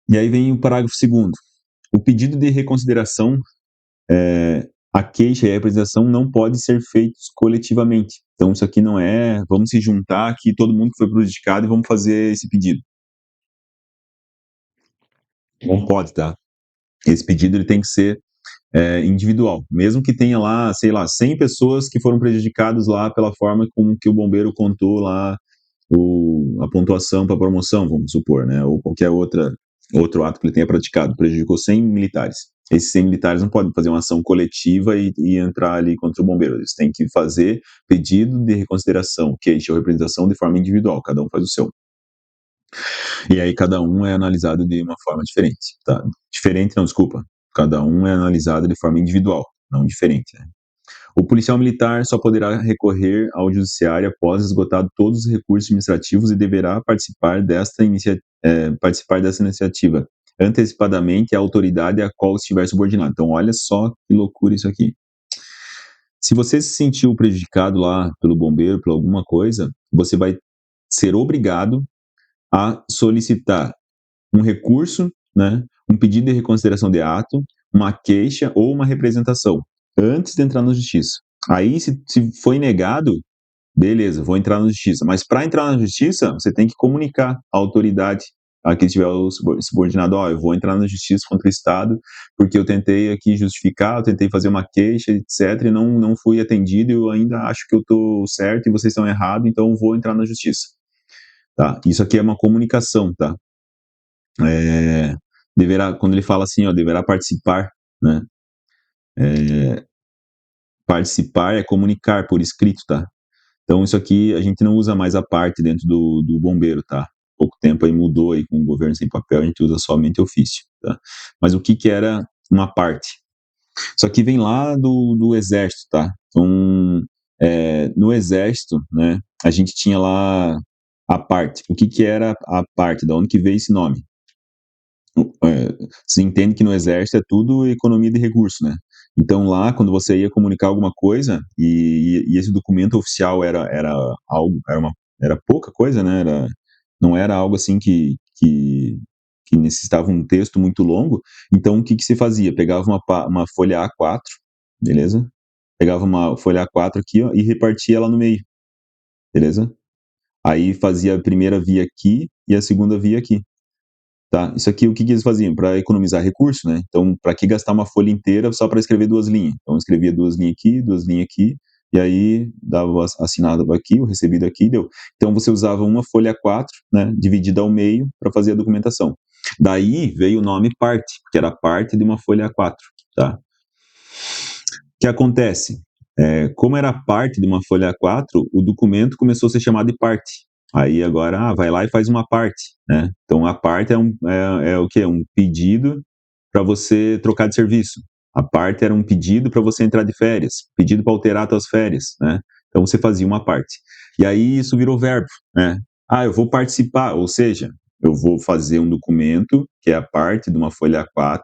E aí vem o parágrafo 2º. O pedido de reconsideração, a queixa e a representação não podem ser feitos coletivamente. Então, isso aqui não é, vamos se juntar aqui, todo mundo que foi prejudicado e vamos fazer esse pedido. Não pode, tá? Esse pedido ele tem que ser individual. Mesmo que tenha lá, sei lá, 100 pessoas que foram prejudicadas lá pela forma como que o bombeiro contou lá a pontuação para promoção, vamos supor, né? Ou qualquer outro ato que ele tenha praticado, prejudicou 100 militares. Esses 100 militares não podem fazer uma ação coletiva e entrar ali contra o bombeiro. Eles têm que fazer pedido de reconsideração, queixa ou representação de forma individual. Cada um faz o seu. E aí cada um é analisado de uma forma diferente, tá? Diferente, não, desculpa. Cada um é analisado de forma individual, não diferente, né? O policial militar só poderá recorrer ao judiciário após esgotado todos os recursos administrativos e deverá participar desta iniciativa antecipadamente à autoridade a qual estiver subordinado. Então, olha só que loucura isso aqui. Se você se sentiu prejudicado lá pelo bombeiro, por alguma coisa, você vai ser obrigado a solicitar um recurso, né, um pedido de reconsideração de ato, uma queixa ou uma representação, antes de entrar na justiça. Aí, se foi negado, beleza, vou entrar na justiça. Mas para entrar na justiça, você tem que comunicar à autoridade a quem estiver subordinado, eu vou entrar na justiça contra o Estado, porque eu tentei aqui justificar, eu tentei fazer uma queixa, etc., e não fui atendido, e eu ainda acho que eu estou certo e vocês estão errados, então eu vou entrar na justiça. Tá? Isso aqui é uma comunicação, tá? Quando ele fala assim, deverá participar, né? Participar é comunicar por escrito, tá? Então, isso aqui, a gente não usa mais a parte dentro do bombeiro, tá? Pouco tempo aí mudou aí com o governo sem papel, a gente usa somente ofício, tá? Mas o que era uma parte? Isso aqui vem lá do exército, tá? Então, no exército, né, a gente tinha lá a parte. O que era a parte? Da onde que veio esse nome? Você entende que no exército é tudo economia de recurso, né? Então lá, quando você ia comunicar alguma coisa e esse documento oficial era algo, era pouca coisa, né? Não era algo assim que necessitava um texto muito longo. Então o que se fazia? Pegava uma folha A4, beleza? Pegava uma folha A4 aqui, ó, e repartia ela no meio, beleza? Aí fazia a primeira via aqui e a segunda via aqui. Tá? Isso aqui, o que eles faziam? Para economizar recurso, né? Então, para que gastar uma folha inteira só para escrever 2 linhas? Então, escrevia 2 linhas aqui, e aí dava assinado aqui, o recebido aqui, deu. Então, você usava uma folha A4, né, dividida ao meio, para fazer a documentação. Daí veio o nome parte, que era parte de uma folha A4, tá? O que acontece? Como era parte de uma folha A4, o documento começou a ser chamado de parte. Aí agora, vai lá e faz uma parte, né? Então a parte é o quê? Um pedido para você trocar de serviço. A parte era um pedido para você entrar de férias, pedido para alterar suas férias, né? Então você fazia uma parte. E aí isso virou verbo, né? Eu vou participar, ou seja, eu vou fazer um documento, que é a parte de uma folha A4,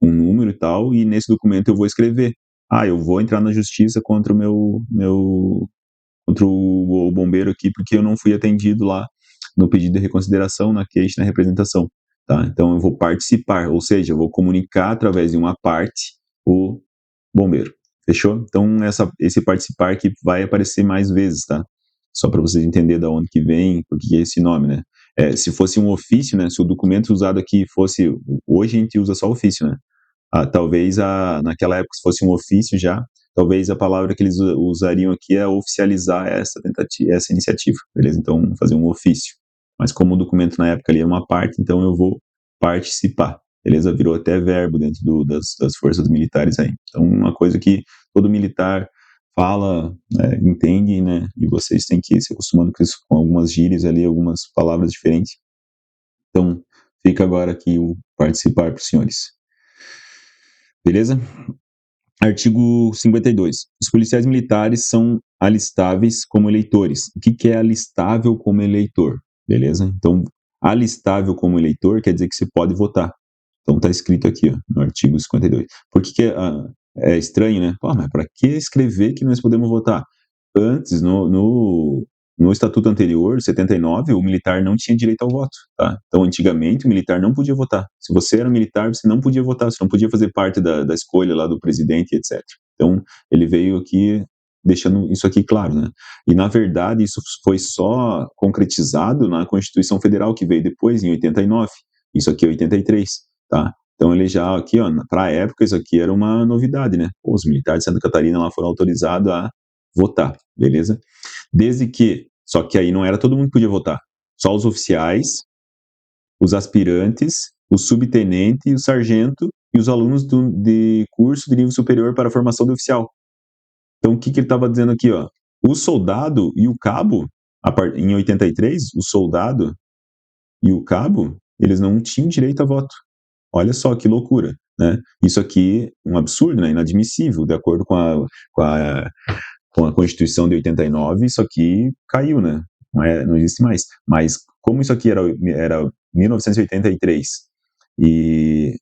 um número e tal, e nesse documento eu vou escrever, eu vou entrar na justiça contra contra o bombeiro aqui, porque eu não fui atendido lá no pedido de reconsideração, na queixa, na representação, tá? Então eu vou participar, ou seja, eu vou comunicar através de uma parte o bombeiro. Fechou? Então esse participar que vai aparecer mais vezes, tá? Só para vocês entenderem de onde que vem, por que é esse nome, né? Se fosse um ofício, né? Se o documento usado aqui fosse, hoje a gente usa só ofício, né? Talvez naquela época, se fosse um ofício já, talvez a palavra que eles usariam aqui é oficializar essa tentativa, essa iniciativa, beleza? Então, fazer um ofício. Mas como o documento na época ali é uma parte, então eu vou participar, beleza? Virou até verbo dentro das forças militares aí. Então, uma coisa que todo militar fala, entende, né? E vocês têm que ir se acostumando com isso, com algumas gírias ali, algumas palavras diferentes. Então, fica agora aqui o participar para os senhores. Beleza? Artigo 52. Os policiais militares são alistáveis como eleitores. O que é alistável como eleitor? Beleza? Então, alistável como eleitor quer dizer que você pode votar. Então, está escrito aqui, ó, no artigo 52. Por que é estranho, né? Mas para que escrever que nós podemos votar? Antes, no estatuto anterior, 79, o militar não tinha direito ao voto, tá? Então, antigamente, o militar não podia votar. Se você era militar, você não podia votar, você não podia fazer parte da escolha lá do presidente, etc. Então, ele veio aqui deixando isso aqui claro, né? E, na verdade, isso foi só concretizado na Constituição Federal, que veio depois, em 89. Isso aqui é 83, tá? Então, ele já aqui, ó, para a época, isso aqui era uma novidade, né? Os militares de Santa Catarina lá foram autorizados a votar, beleza? Desde que, só que aí não era todo mundo que podia votar, só os oficiais, os aspirantes, o subtenente, o sargento e os alunos de curso de nível superior para a formação de oficial. Então, o que ele estava dizendo aqui, ó? O soldado e o cabo, em 83, o soldado e o cabo, eles não tinham direito a voto. Olha só que loucura, né? Isso aqui é um absurdo, né? Inadmissível, de acordo com a com a Constituição de 89, isso aqui caiu, né? Não existe mais. Mas como isso aqui era 1983 e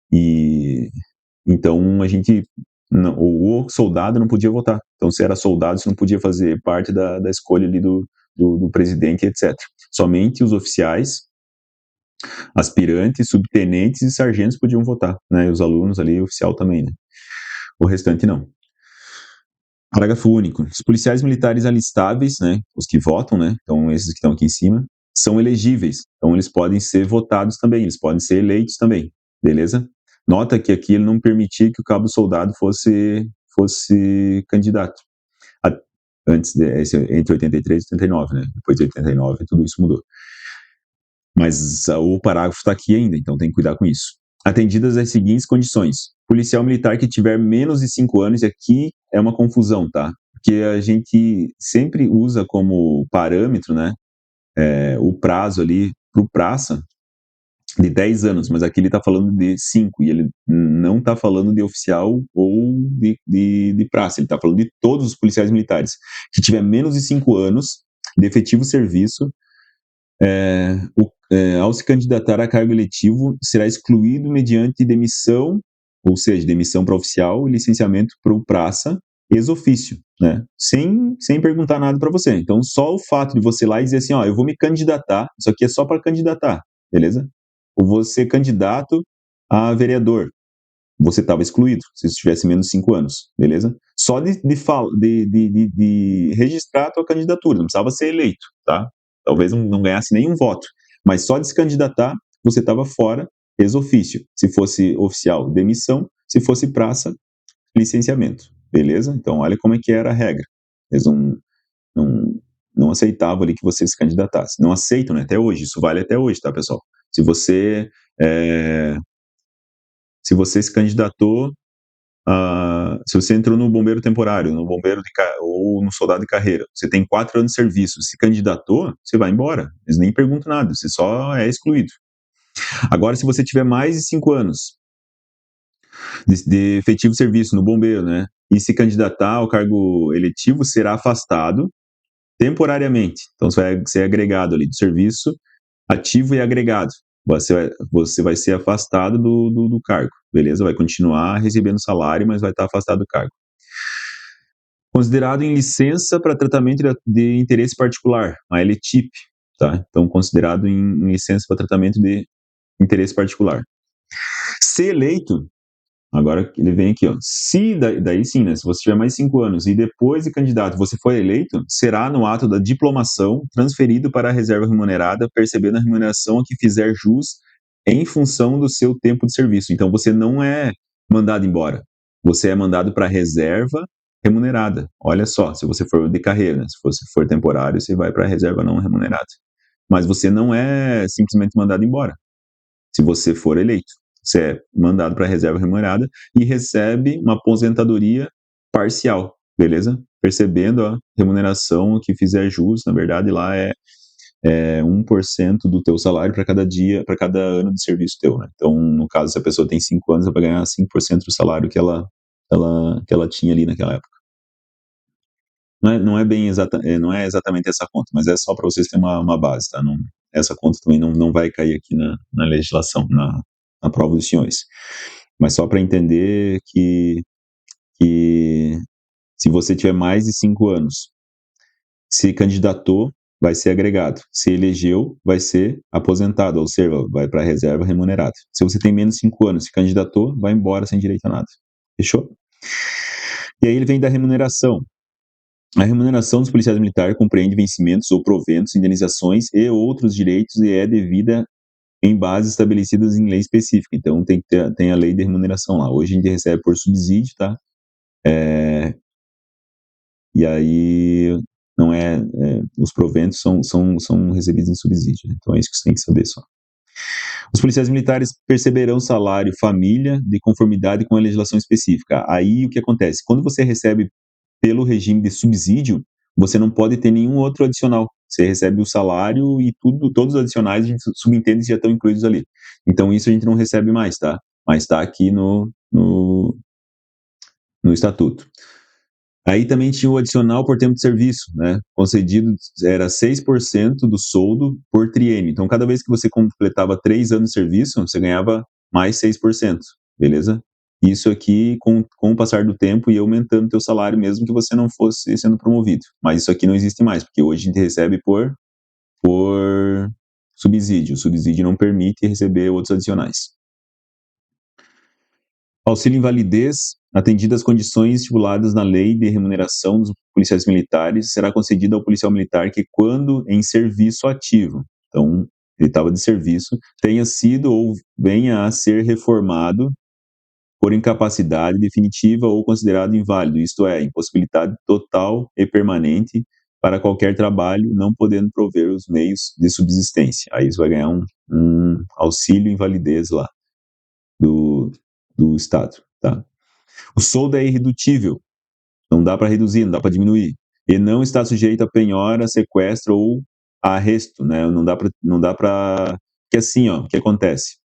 então a gente o soldado não podia votar. Então se era soldado, você não podia fazer parte da escolha ali do presidente, etc. Somente os oficiais, aspirantes, subtenentes e sargentos podiam votar, né? E os alunos ali, oficial também, né? O restante não. Parágrafo único. Os policiais militares alistáveis, né, os que votam, né, então esses que estão aqui em cima, são elegíveis. Então eles podem ser votados também, eles podem ser eleitos também, beleza? Nota que aqui ele não permitia que o cabo soldado fosse candidato. Antes entre 83 e 89, né? Depois de 89 tudo isso mudou. Mas o parágrafo está aqui ainda, então tem que cuidar com isso. Atendidas as seguintes condições: policial militar que tiver menos de 5 anos, e aqui é uma confusão, tá? Porque a gente sempre usa como parâmetro, né, o prazo ali para o praça de 10 anos, mas aqui ele está falando de 5, e ele não está falando de oficial ou de praça, ele está falando de todos os policiais militares que tiver menos de 5 anos de efetivo serviço, ao se candidatar a cargo eletivo, será excluído mediante demissão, ou seja, demissão para oficial e licenciamento para o praça, ex ofício, né? Sem perguntar nada para você. Então, só o fato de você ir lá e dizer assim, ó, eu vou me candidatar, isso aqui é só para candidatar, beleza? Ou você candidato a vereador, você estava excluído, se você tivesse menos de 5 anos, beleza? Só de registrar a tua candidatura, não precisava ser eleito, tá? Talvez não ganhasse nenhum voto, mas só de se candidatar, você estava fora, ex ofício. Se fosse oficial, demissão. Se fosse praça, licenciamento, beleza? Então, olha como é que era a regra. Eles não, não aceitavam ali que você se candidatasse. Não aceitam, né? Até hoje, isso vale até hoje, tá, pessoal? Se você se candidatou, se você entrou no bombeiro temporário, no bombeiro ou no soldado de carreira, você tem 4 anos de serviço, se candidatou, você vai embora. Eles nem perguntam nada, você só é excluído. Agora, se você tiver mais de 5 anos de efetivo serviço no bombeiro, né, e se candidatar ao cargo eletivo, será afastado temporariamente. Então, você vai ser agregado ali do serviço ativo e agregado. você vai ser afastado do cargo, beleza? Vai continuar recebendo salário, mas vai estar afastado do cargo. Considerado em licença para tratamento de interesse particular, a LTIP, tá? Então, considerado em licença para tratamento de interesse particular. Se eleito, agora ele vem aqui, ó. Se daí sim, né? Se você tiver mais 5 anos e depois de candidato você for eleito, será no ato da diplomação transferido para a reserva remunerada, percebendo a remuneração a que fizer jus em função do seu tempo de serviço. Então você não é mandado embora. Você é mandado para a reserva remunerada. Olha só, se você for de carreira, né? Se você for temporário, você vai para a reserva não remunerada. Mas você não é simplesmente mandado embora. Se você for eleito, você é mandado para a reserva remunerada e recebe uma aposentadoria parcial, beleza? Percebendo a remuneração que fizer jus, na verdade lá é 1% do teu salário para cada dia, para cada ano de serviço teu, né? Então, no caso, se a pessoa tem 5 anos, ela vai ganhar 5% do salário que ela tinha ali naquela época. Não é bem não é exatamente essa conta, mas é só para vocês terem uma base, tá? Não, essa conta também não vai cair aqui na legislação, na prova dos senhores. Mas só para entender que se você tiver mais de 5 anos, se candidatou, vai ser agregado. Se elegeu, vai ser aposentado, ou seja, vai para a reserva remunerada. Se você tem menos de 5 anos, se candidatou, vai embora sem direito a nada. Fechou? E aí ele vem da remuneração. A remuneração dos policiais militares compreende vencimentos ou proventos, indenizações e outros direitos e é devida em bases estabelecidas em lei específica. Então tem a lei de remuneração lá. Hoje a gente recebe por subsídio, tá? E aí não os proventos são recebidos em subsídio. Né? Então é isso que você tem que saber só. Os policiais militares perceberão salário família de conformidade com a legislação específica. Aí o que acontece? Quando você recebe pelo regime de subsídio, você não pode ter nenhum outro adicional. Você recebe o salário e todos os adicionais a gente subentende que já estão incluídos ali. Então isso a gente não recebe mais, tá? Mas está aqui no estatuto. Aí também tinha o adicional por tempo de serviço, né? Concedido era 6% do soldo por triênio. Então, cada vez que você completava 3 anos de serviço, você ganhava mais 6%, beleza? Isso aqui, com o passar do tempo, ia aumentando o teu salário, mesmo que você não fosse sendo promovido. Mas isso aqui não existe mais, porque hoje a gente recebe por subsídio. O subsídio não permite receber outros adicionais. Auxílio invalidez, atendidas as condições estipuladas na lei de remuneração dos policiais militares, será concedido ao policial militar que, quando em serviço ativo, então ele estava de serviço, tenha sido ou venha a ser reformado por incapacidade definitiva ou considerado inválido, isto é, impossibilidade total e permanente para qualquer trabalho, não podendo prover os meios de subsistência. Aí você vai ganhar um auxílio invalidez lá do Estado, tá? O soldo é irredutível, não dá para reduzir, não dá para diminuir. E não está sujeito a penhora, sequestro ou arresto, né? Não dá para, que assim, ó, o que acontece?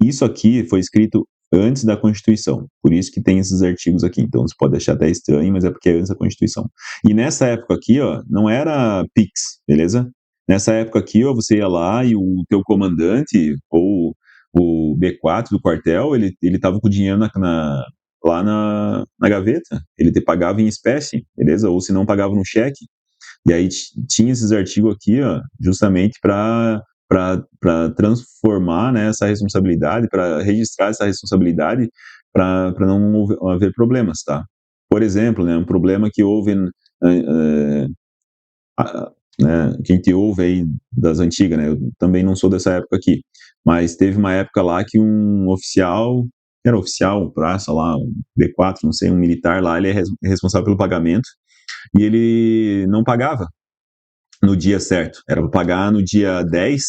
Isso aqui foi escrito antes da Constituição, por isso que tem esses artigos aqui. Então você pode achar até estranho, mas é porque é antes da Constituição. E nessa época aqui, ó, não era Pix, beleza? Nessa época aqui, ó, você ia lá e o teu comandante ou o B4 do quartel, ele tava com o dinheiro lá na gaveta, ele te pagava em espécie, beleza? Ou se não pagava no cheque. E aí tinha esses artigos aqui, ó, justamente para transformar, né, essa responsabilidade, para registrar essa responsabilidade, para não haver problemas, tá? Por exemplo, né, um problema que houve, né, que a gente ouve aí das antigas, né, eu também não sou dessa época aqui, mas teve uma época lá que um oficial, era oficial, praça lá, um B4, não sei, um militar lá, ele é responsável pelo pagamento, e ele não pagava no dia certo, era para pagar no dia 10,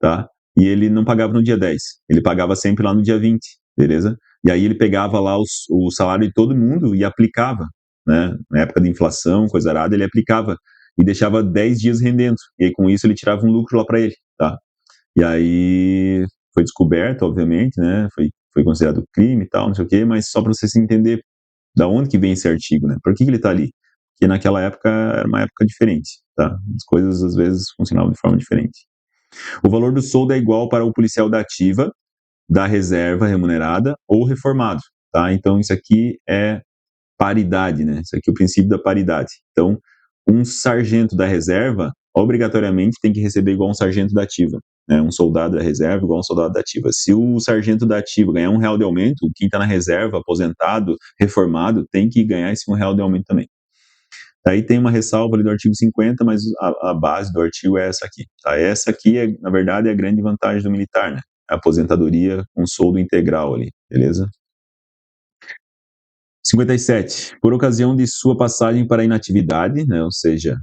tá? E ele não pagava no dia 10, ele pagava sempre lá no dia 20, beleza? E aí ele pegava lá o salário de todo mundo e aplicava, né? Na época de inflação, coisa arada, ele aplicava e deixava 10 dias rendendo. E aí, com isso ele tirava um lucro lá para ele, tá? E aí foi descoberto, obviamente, né? Foi considerado crime e tal, não sei o quê, mas só para você se entender da onde que vem esse artigo, né? Por que ele está ali? Porque naquela época era uma época diferente, tá? As coisas às vezes funcionavam de forma diferente. O valor do soldo é igual para o policial da ativa, da reserva remunerada ou reformado, tá? Então, isso aqui é paridade, né? Isso aqui é o princípio da paridade. Então, um sargento da reserva, obrigatoriamente, tem que receber igual um sargento da ativa, né? Um soldado da reserva igual um soldado da ativa. Se o sargento da ativa ganhar R$ 1 de aumento, quem está na reserva, aposentado, reformado, tem que ganhar esse R$ 1 de aumento também. Daí tem uma ressalva ali do artigo 50, mas a base do artigo é essa aqui. Tá? Essa aqui, na verdade, é a grande vantagem do militar, né? A aposentadoria com soldo integral ali, beleza? 57. Por ocasião de sua passagem para inatividade, né, ou seja,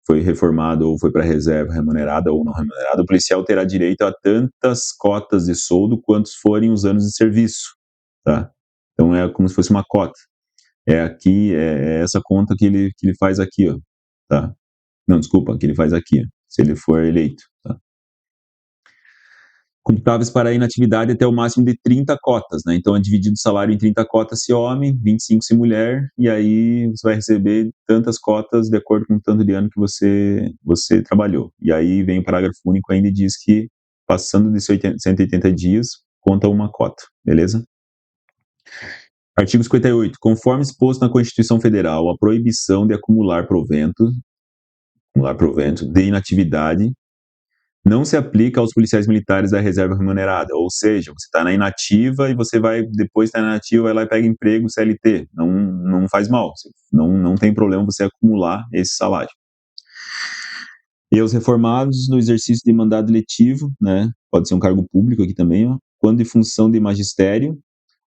foi reformado ou foi para reserva remunerada ou não remunerada, o policial terá direito a tantas cotas de soldo quantos forem os anos de serviço, tá? Então é como se fosse uma cota. É essa conta que ele faz aqui, ó, tá? Não, desculpa, que ele faz aqui, ó, se ele for eleito, tá? Computáveis para inatividade até o máximo de 30 cotas, né? Então é dividido o salário em 30 cotas se homem, 25 se mulher, e aí você vai receber tantas cotas de acordo com o tanto de ano que você trabalhou. E aí vem o parágrafo único ainda e diz que passando de 180 dias, conta uma cota, beleza? Artigo 58. Conforme exposto na Constituição Federal, a proibição de acumular provento de inatividade não se aplica aos policiais militares da reserva remunerada, ou seja, você está na inativa e você vai, depois de estar na inativa, vai lá e pega emprego CLT, não faz mal, não tem problema você acumular esse salário. E aos reformados no exercício de mandado letivo, né, pode ser um cargo público aqui também, ó, quando de função de magistério,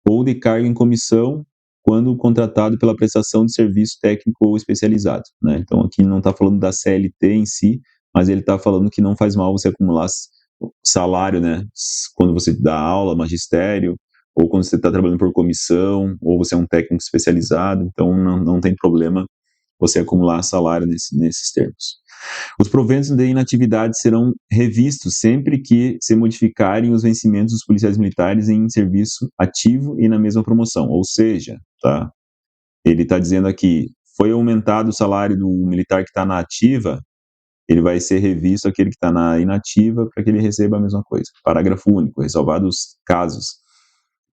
ou de cargo em comissão, quando contratado pela prestação de serviço técnico ou especializado, né? Então aqui não está falando da CLT em si, mas ele está falando que não faz mal você acumular salário, né? Quando você dá aula, magistério, ou quando você está trabalhando por comissão, ou você é um técnico especializado, então não tem problema você acumular salário nesses termos. Os proventos de inatividade serão revistos sempre que se modificarem os vencimentos dos policiais militares em serviço ativo e na mesma promoção. Ou seja, tá? Ele está dizendo aqui, foi aumentado o salário do militar que está na ativa, ele vai ser revisto aquele que está na inativa para que ele receba a mesma coisa. Parágrafo único, ressalvados casos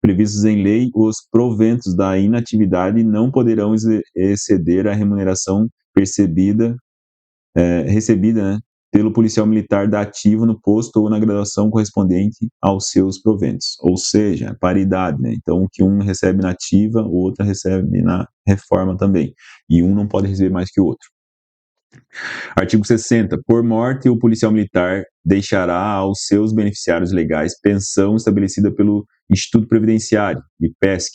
previstos em lei, os proventos da inatividade não poderão exceder a remuneração recebida, né, pelo policial militar da ativa no posto ou na graduação correspondente aos seus proventos. Ou seja, paridade, né? Então, o que um recebe na ativa, o outro recebe na reforma também. E um não pode receber mais que o outro. Artigo 60. Por morte, o policial militar deixará aos seus beneficiários legais pensão estabelecida pelo Instituto Previdenciário, IPESC,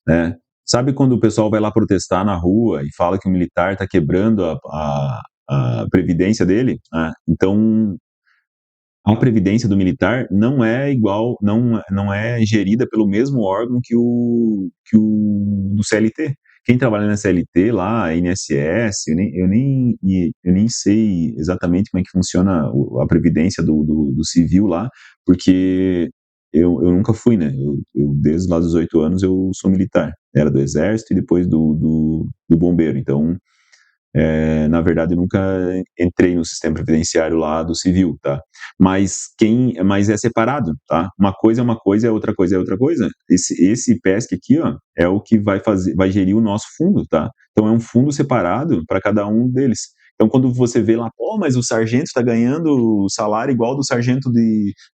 né? Sabe quando o pessoal vai lá protestar na rua e fala que o militar está quebrando a previdência dele? Né? Então, a previdência do militar não é igual, não é gerida pelo mesmo órgão que o do CLT. Quem trabalha na CLT lá, INSS, eu nem sei exatamente como é que funciona a previdência do civil lá, porque eu nunca fui, né? Desde lá dos 18 anos eu sou militar. Era do exército e depois do bombeiro. Então, na verdade, eu nunca entrei no sistema previdenciário lá do civil, tá? Mas é separado, tá? Uma coisa é uma coisa, outra coisa é outra coisa. Esse PESC aqui, ó, é o que vai gerir o nosso fundo, tá? Então é um fundo separado para cada um deles. Então, quando você vê lá, pô, mas o sargento está ganhando salário igual do sargento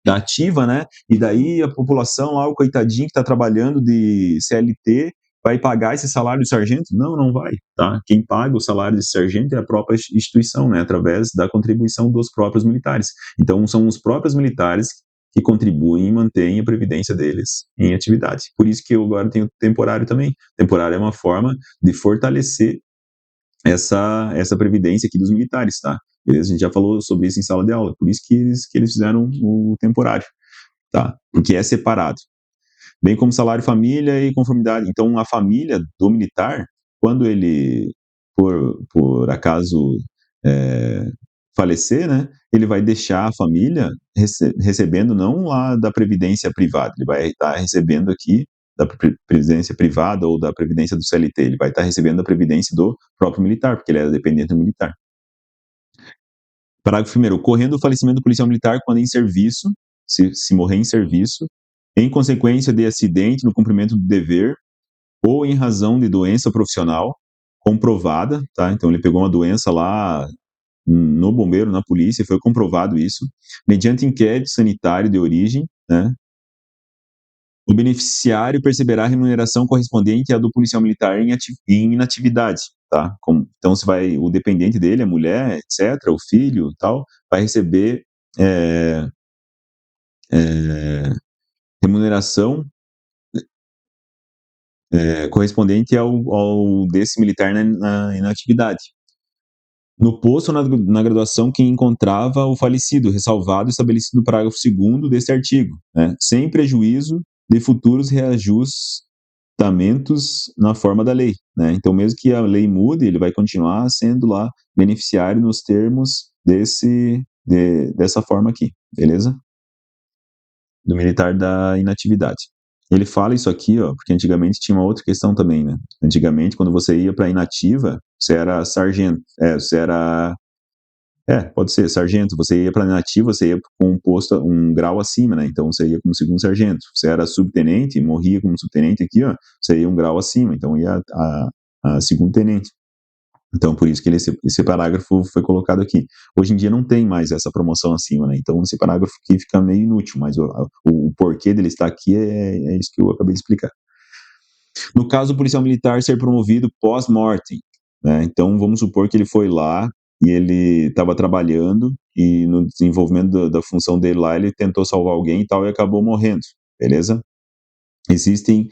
da ativa, né? E daí a população lá, o coitadinho que está trabalhando de CLT, vai pagar esse salário de sargento? Não vai, tá? Quem paga o salário de sargento é a própria instituição, né? Através da contribuição dos próprios militares. Então, são os próprios militares que contribuem e mantêm a previdência deles em atividade. Por isso que eu agora tenho temporário também. Temporário é uma forma de fortalecer essa previdência aqui dos militares, tá? Beleza? A gente já falou sobre isso em sala de aula, por isso que eles fizeram o temporário, tá? Porque é separado. Bem como salário família e conformidade. Então, a família do militar, quando ele, por acaso, é, falecer, né, ele vai deixar a família recebendo não lá da previdência privada, ele vai estar recebendo aqui da previdência privada ou da previdência do CLT, ele vai estar recebendo da previdência do próprio militar, porque ele era dependente do militar. Parágrafo 1º. Ocorrendo o falecimento do policial militar quando em serviço, se morrer em serviço, em consequência de acidente no cumprimento do dever ou em razão de doença profissional comprovada, tá? Então ele pegou uma doença lá no bombeiro, na polícia, foi comprovado isso, mediante inquérito sanitário de origem, né? O beneficiário perceberá a remuneração correspondente à do policial militar em inatividade, tá? Então, o dependente dele, a mulher, etc., o filho, tal, vai receber é, é, remuneração correspondente ao desse militar na inatividade. No posto ou na graduação que encontrava o falecido, ressalvado e estabelecido no parágrafo 2º deste artigo, né? Sem prejuízo de futuros reajustamentos na forma da lei, né? Então, mesmo que a lei mude, ele vai continuar sendo lá beneficiário nos termos dessa forma aqui, beleza? Do militar da inatividade. Ele fala isso aqui, ó, porque antigamente tinha uma outra questão também, né? Antigamente, quando você ia para inativa, você era sargento, pode ser sargento. Você ia para inativa, você ia com um grau acima, né? Então você ia como segundo sargento. Você era subtenente, morria como subtenente aqui, ó, você ia um grau acima, então ia a segundo tenente. Então, por isso que esse parágrafo foi colocado aqui. Hoje em dia não tem mais essa promoção acima, né? Então, esse parágrafo aqui fica meio inútil, mas o porquê dele estar aqui é isso que eu acabei de explicar. No caso do policial militar ser promovido pós-mortem, né? Então, vamos supor que ele foi lá e ele estava trabalhando e no desenvolvimento da função dele lá, ele tentou salvar alguém e tal e acabou morrendo, beleza? Existem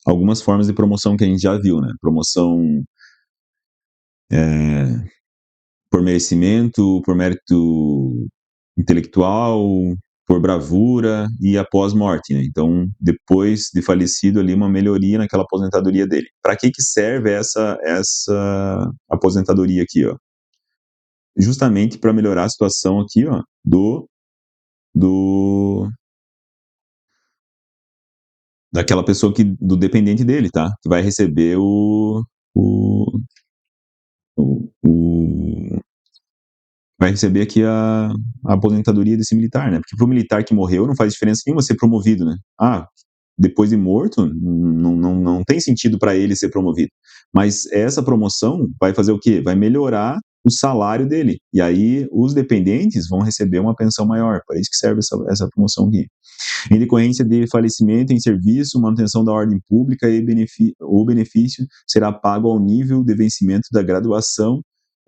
algumas formas de promoção que a gente já viu, né? Promoção por merecimento, por mérito intelectual, por bravura e após morte, né? Então, depois de falecido ali, uma melhoria naquela aposentadoria dele. Para que serve essa aposentadoria aqui, ó? Justamente para melhorar a situação aqui, ó, do daquela pessoa do dependente dele, tá? Que vai receber o, o vai receber aqui a aposentadoria desse militar, né? Porque pro militar que morreu não faz diferença nenhuma ser promovido, né? Depois de morto, não tem sentido para ele ser promovido. Mas essa promoção vai fazer o quê? Vai melhorar o salário dele. E aí os dependentes vão receber uma pensão maior. Para isso que serve essa promoção aqui. Em decorrência de falecimento em serviço, manutenção da ordem pública o benefício será pago ao nível de vencimento da graduação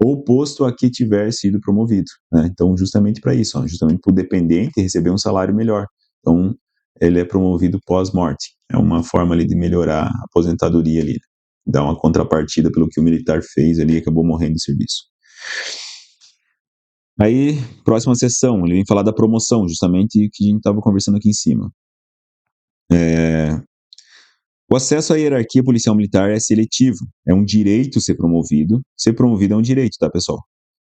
ou posto a que tiver sido promovido, né? Então, justamente para isso, ó, justamente para o dependente receber um salário melhor. Então, ele é promovido pós-morte. É uma forma ali de melhorar a aposentadoria ali, né? Dar uma contrapartida pelo que o militar fez ali e acabou morrendo de serviço. Aí, próxima sessão, ele vem falar da promoção, justamente o que a gente estava conversando aqui em cima. O acesso à hierarquia policial militar é seletivo, é um direito ser promovido. Ser promovido é um direito, tá, pessoal?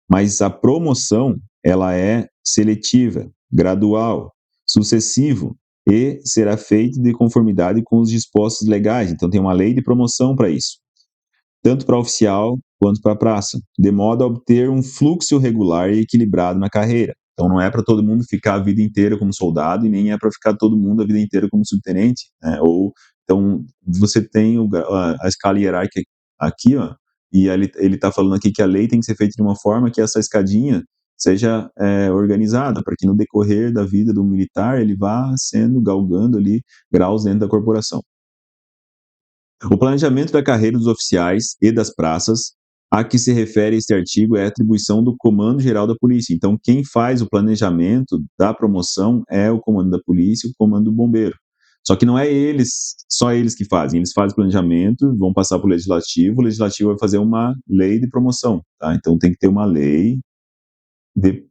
Mas a promoção, ela é seletiva, gradual, sucessivo e será feita de conformidade com os dispostos legais. Então tem uma lei de promoção para isso, tanto para oficial quanto para praça, de modo a obter um fluxo regular e equilibrado na carreira. Então não é para todo mundo ficar a vida inteira como soldado e nem é para ficar todo mundo a vida inteira como subtenente, né? Então você tem a escala hierárquica aqui, ó, e ele está falando aqui que a lei tem que ser feita de uma forma que essa escadinha seja organizada, para que no decorrer da vida do militar ele vá galgando ali graus dentro da corporação. O planejamento da carreira dos oficiais e das praças a que se refere este artigo é a atribuição do Comando Geral da Polícia. Então, quem faz o planejamento da promoção é o Comando da Polícia e o Comando do Bombeiro. Só que não é só eles que fazem. Eles fazem o planejamento, vão passar para o Legislativo vai fazer uma lei de promoção, tá? Então, tem que ter uma lei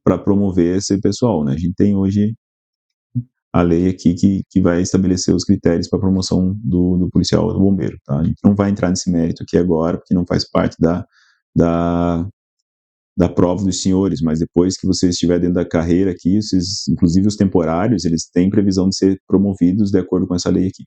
para promover esse pessoal, né? A gente tem hoje a lei aqui que vai estabelecer os critérios para promoção do policial ou do bombeiro, tá? A gente não vai entrar nesse mérito aqui agora, porque não faz parte da prova dos senhores, mas depois que você estiver dentro da carreira aqui, inclusive os temporários, eles têm previsão de ser promovidos de acordo com essa lei aqui.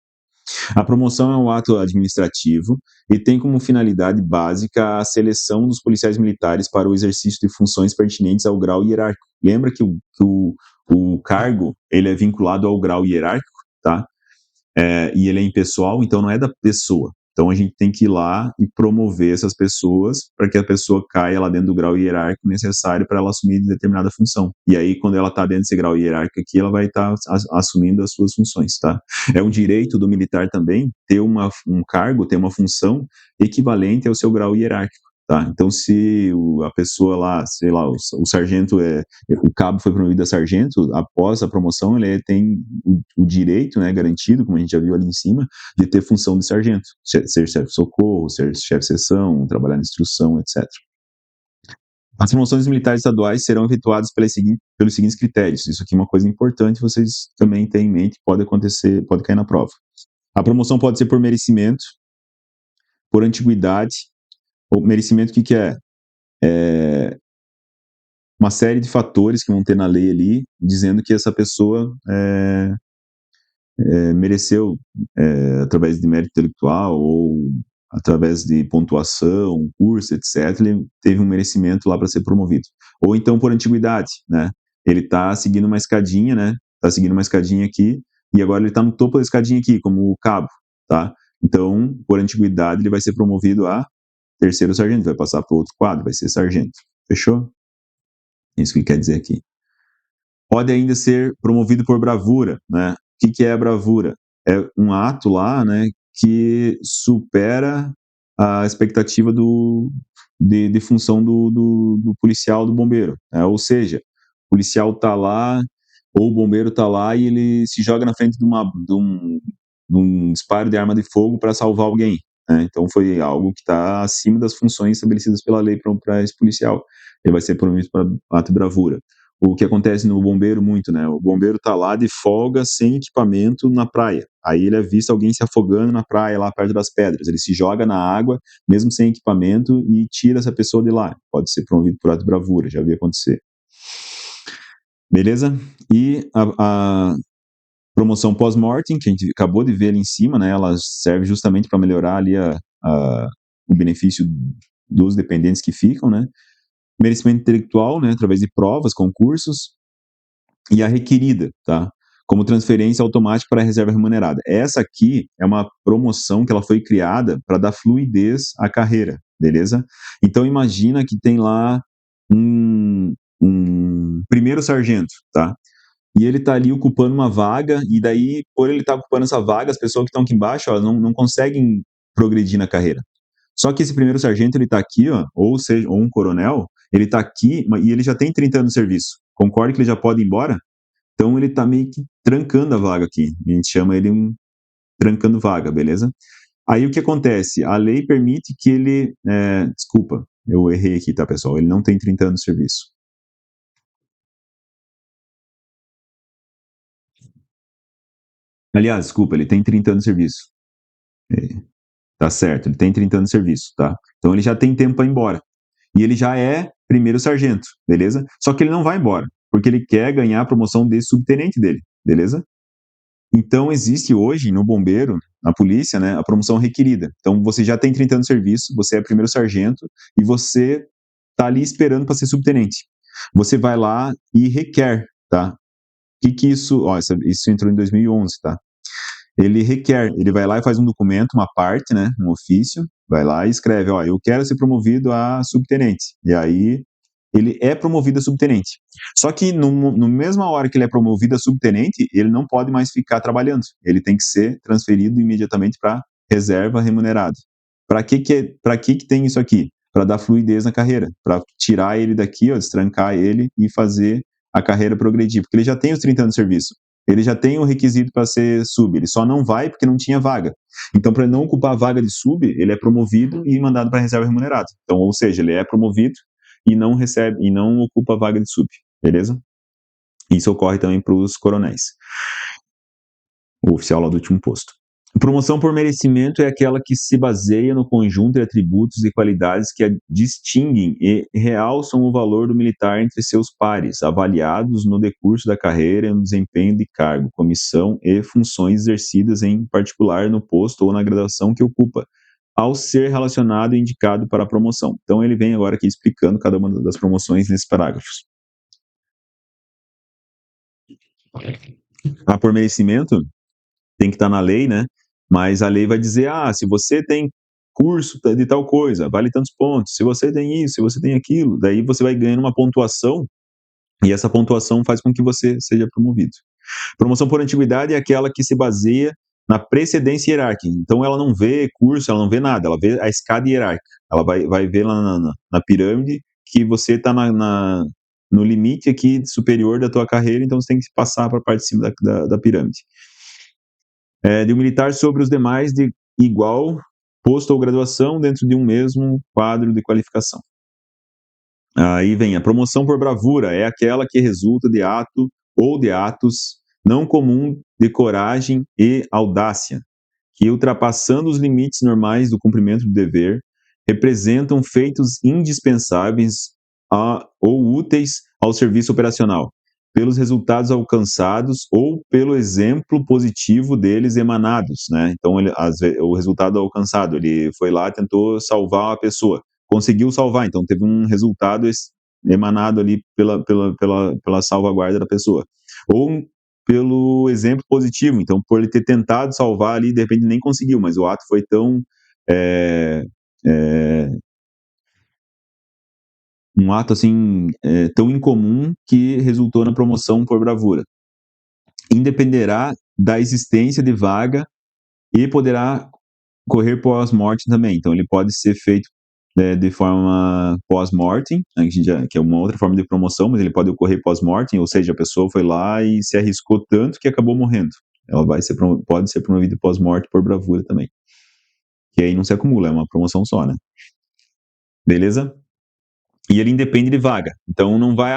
A promoção é um ato administrativo e tem como finalidade básica a seleção dos policiais militares para o exercício de funções pertinentes ao grau hierárquico. Lembra que o cargo ele é vinculado ao grau hierárquico, tá? E ele é impessoal, então não é da pessoa. Então a gente tem que ir lá e promover essas pessoas para que a pessoa caia lá dentro do grau hierárquico necessário para ela assumir determinada função. E aí, quando ela está dentro desse grau hierárquico aqui, ela vai estar assumindo as suas funções, tá? É um direito do militar também ter um cargo, ter uma função equivalente ao seu grau hierárquico. Tá? Então, se a pessoa lá, sei lá, o sargento o cabo foi promovido a sargento, após a promoção ele tem o direito, né, garantido, como a gente já viu ali em cima, de ter função de sargento, ser chefe de socorro, ser chefe de seção, trabalhar na instrução, etc. As promoções militares estaduais serão efetuadas pelos seguintes critérios. Isso aqui é uma coisa importante, vocês também têm em mente, pode acontecer, pode cair na prova. A promoção pode ser por merecimento, por antiguidade, ou merecimento, o que é? Uma série de fatores que vão ter na lei ali, dizendo que essa pessoa mereceu, através de mérito intelectual ou através de pontuação, curso, etc., ele teve um merecimento lá para ser promovido. Ou então por antiguidade, né? Ele está seguindo uma escadinha, né? Está seguindo uma escadinha aqui e agora ele está no topo da escadinha aqui, como o cabo, tá? Então, por antiguidade, ele vai ser promovido a terceiro sargento, vai passar para outro quadro, vai ser sargento. Fechou? Isso que ele quer dizer aqui. Pode ainda ser promovido por bravura, né? O que é a bravura? É um ato lá, né, que supera a expectativa de função do policial, do bombeiro, né? Ou seja, o policial está lá, ou o bombeiro está lá e ele se joga na frente de um disparo de arma de fogo para salvar alguém, né? Então foi algo que está acima das funções estabelecidas pela lei para esse policial. Ele vai ser promovido para ato de bravura. O que acontece no bombeiro muito, né? O bombeiro tá lá de folga, sem equipamento, na praia. Aí ele avista alguém se afogando na praia, lá perto das pedras. Ele se joga na água, mesmo sem equipamento, e tira essa pessoa de lá. Pode ser promovido por ato de bravura, já vi acontecer. Beleza? E a promoção pós-mortem, que a gente acabou de ver ali em cima, né? Ela serve justamente para melhorar ali o benefício dos dependentes que ficam, né? Merecimento intelectual, né? Através de provas, concursos, e a requerida, tá? Como transferência automática para a reserva remunerada. Essa aqui é uma promoção que ela foi criada para dar fluidez à carreira, beleza? Então imagina que tem lá um primeiro sargento, tá? E ele tá ali ocupando uma vaga, e daí, por ele estar ocupando essa vaga, as pessoas que estão aqui embaixo, elas não conseguem progredir na carreira. Só que esse primeiro sargento, ele tá aqui, ó, ou seja, ou um coronel, ele tá aqui e ele já tem 30 anos de serviço. Concorda que ele já pode ir embora? Então ele tá meio que trancando a vaga aqui. A gente chama ele trancando vaga, beleza? Aí o que acontece? A lei permite que ele. Desculpa, eu errei aqui, tá, pessoal? Ele não tem 30 anos de serviço. Aliás, desculpa, ele tem 30 anos de serviço. É, tá certo, ele tem 30 anos de serviço, tá? Então ele já tem tempo para ir embora. E ele já é primeiro sargento, beleza? Só que ele não vai embora, porque ele quer ganhar a promoção de subtenente dele, beleza? Então, existe hoje no bombeiro, na polícia, né, a promoção requerida. Então, você já tem 30 anos de serviço, você é primeiro sargento e você está ali esperando para ser subtenente. Você vai lá e requer, tá? O que isso... Ó, isso entrou em 2011, tá? Ele requer, ele vai lá e faz um documento, uma parte, né, um ofício, vai lá e escreve, ó, eu quero ser promovido a subtenente. E aí ele é promovido a subtenente. Só que no mesma hora que ele é promovido a subtenente, ele não pode mais ficar trabalhando. Ele tem que ser transferido imediatamente para reserva remunerada. Para que tem isso aqui? Para dar fluidez na carreira, para tirar ele daqui, ó, destrancar ele e fazer a carreira progredir, porque ele já tem os 30 anos de serviço. Ele já tem o requisito para ser sub, ele só não vai porque não tinha vaga. Então, para ele não ocupar a vaga de sub, ele é promovido e mandado para a reserva remunerada. Então, ou seja, ele é promovido e não recebe e não ocupa a vaga de sub, beleza? Isso ocorre também para os coronéis, o oficial lá do último posto. Promoção por merecimento é aquela que se baseia no conjunto de atributos e qualidades que a distinguem e realçam o valor do militar entre seus pares, avaliados no decurso da carreira e no desempenho de cargo, comissão e funções exercidas em particular no posto ou na graduação que ocupa, ao ser relacionado e indicado para a promoção. Então ele vem agora aqui explicando cada uma das promoções nesses parágrafos. A por merecimento tem que estar na lei, né? Mas a lei vai dizer, se você tem curso de tal coisa, vale tantos pontos. Se você tem isso, se você tem aquilo, daí você vai ganhando uma pontuação e essa pontuação faz com que você seja promovido. Promoção por antiguidade é aquela que se baseia na precedência hierárquica. Então ela não vê curso, ela não vê nada, ela vê a escada hierárquica. Ela vai ver lá na pirâmide que você está no limite aqui superior da tua carreira, então você tem que passar para a parte de cima da pirâmide. De um militar sobre os demais de igual posto ou graduação dentro de um mesmo quadro de qualificação. Aí vem a promoção por bravura, é aquela que resulta de ato ou de atos não comum de coragem e audácia, que, ultrapassando os limites normais do cumprimento do dever, representam feitos indispensáveis ou úteis ao serviço operacional, pelos resultados alcançados ou pelo exemplo positivo deles emanados, né? Então, o resultado alcançado, ele foi lá, tentou salvar uma pessoa, conseguiu salvar, então teve um resultado emanado ali pela salvaguarda da pessoa. Ou pelo exemplo positivo. Então, por ele ter tentado salvar ali, de repente nem conseguiu, mas o ato foi tão. É, é, um ato assim tão incomum que resultou na promoção por bravura. Independerá da existência de vaga e poderá correr pós-mortem também. Então, ele pode ser feito de forma pós-mortem, né, que é uma outra forma de promoção, mas ele pode ocorrer pós-mortem, ou seja, a pessoa foi lá e se arriscou tanto que acabou morrendo. Ela pode ser promovida pós-morte por bravura também. Que aí não se acumula, é uma promoção só, né? Beleza? E ele independe de vaga. Então não vai,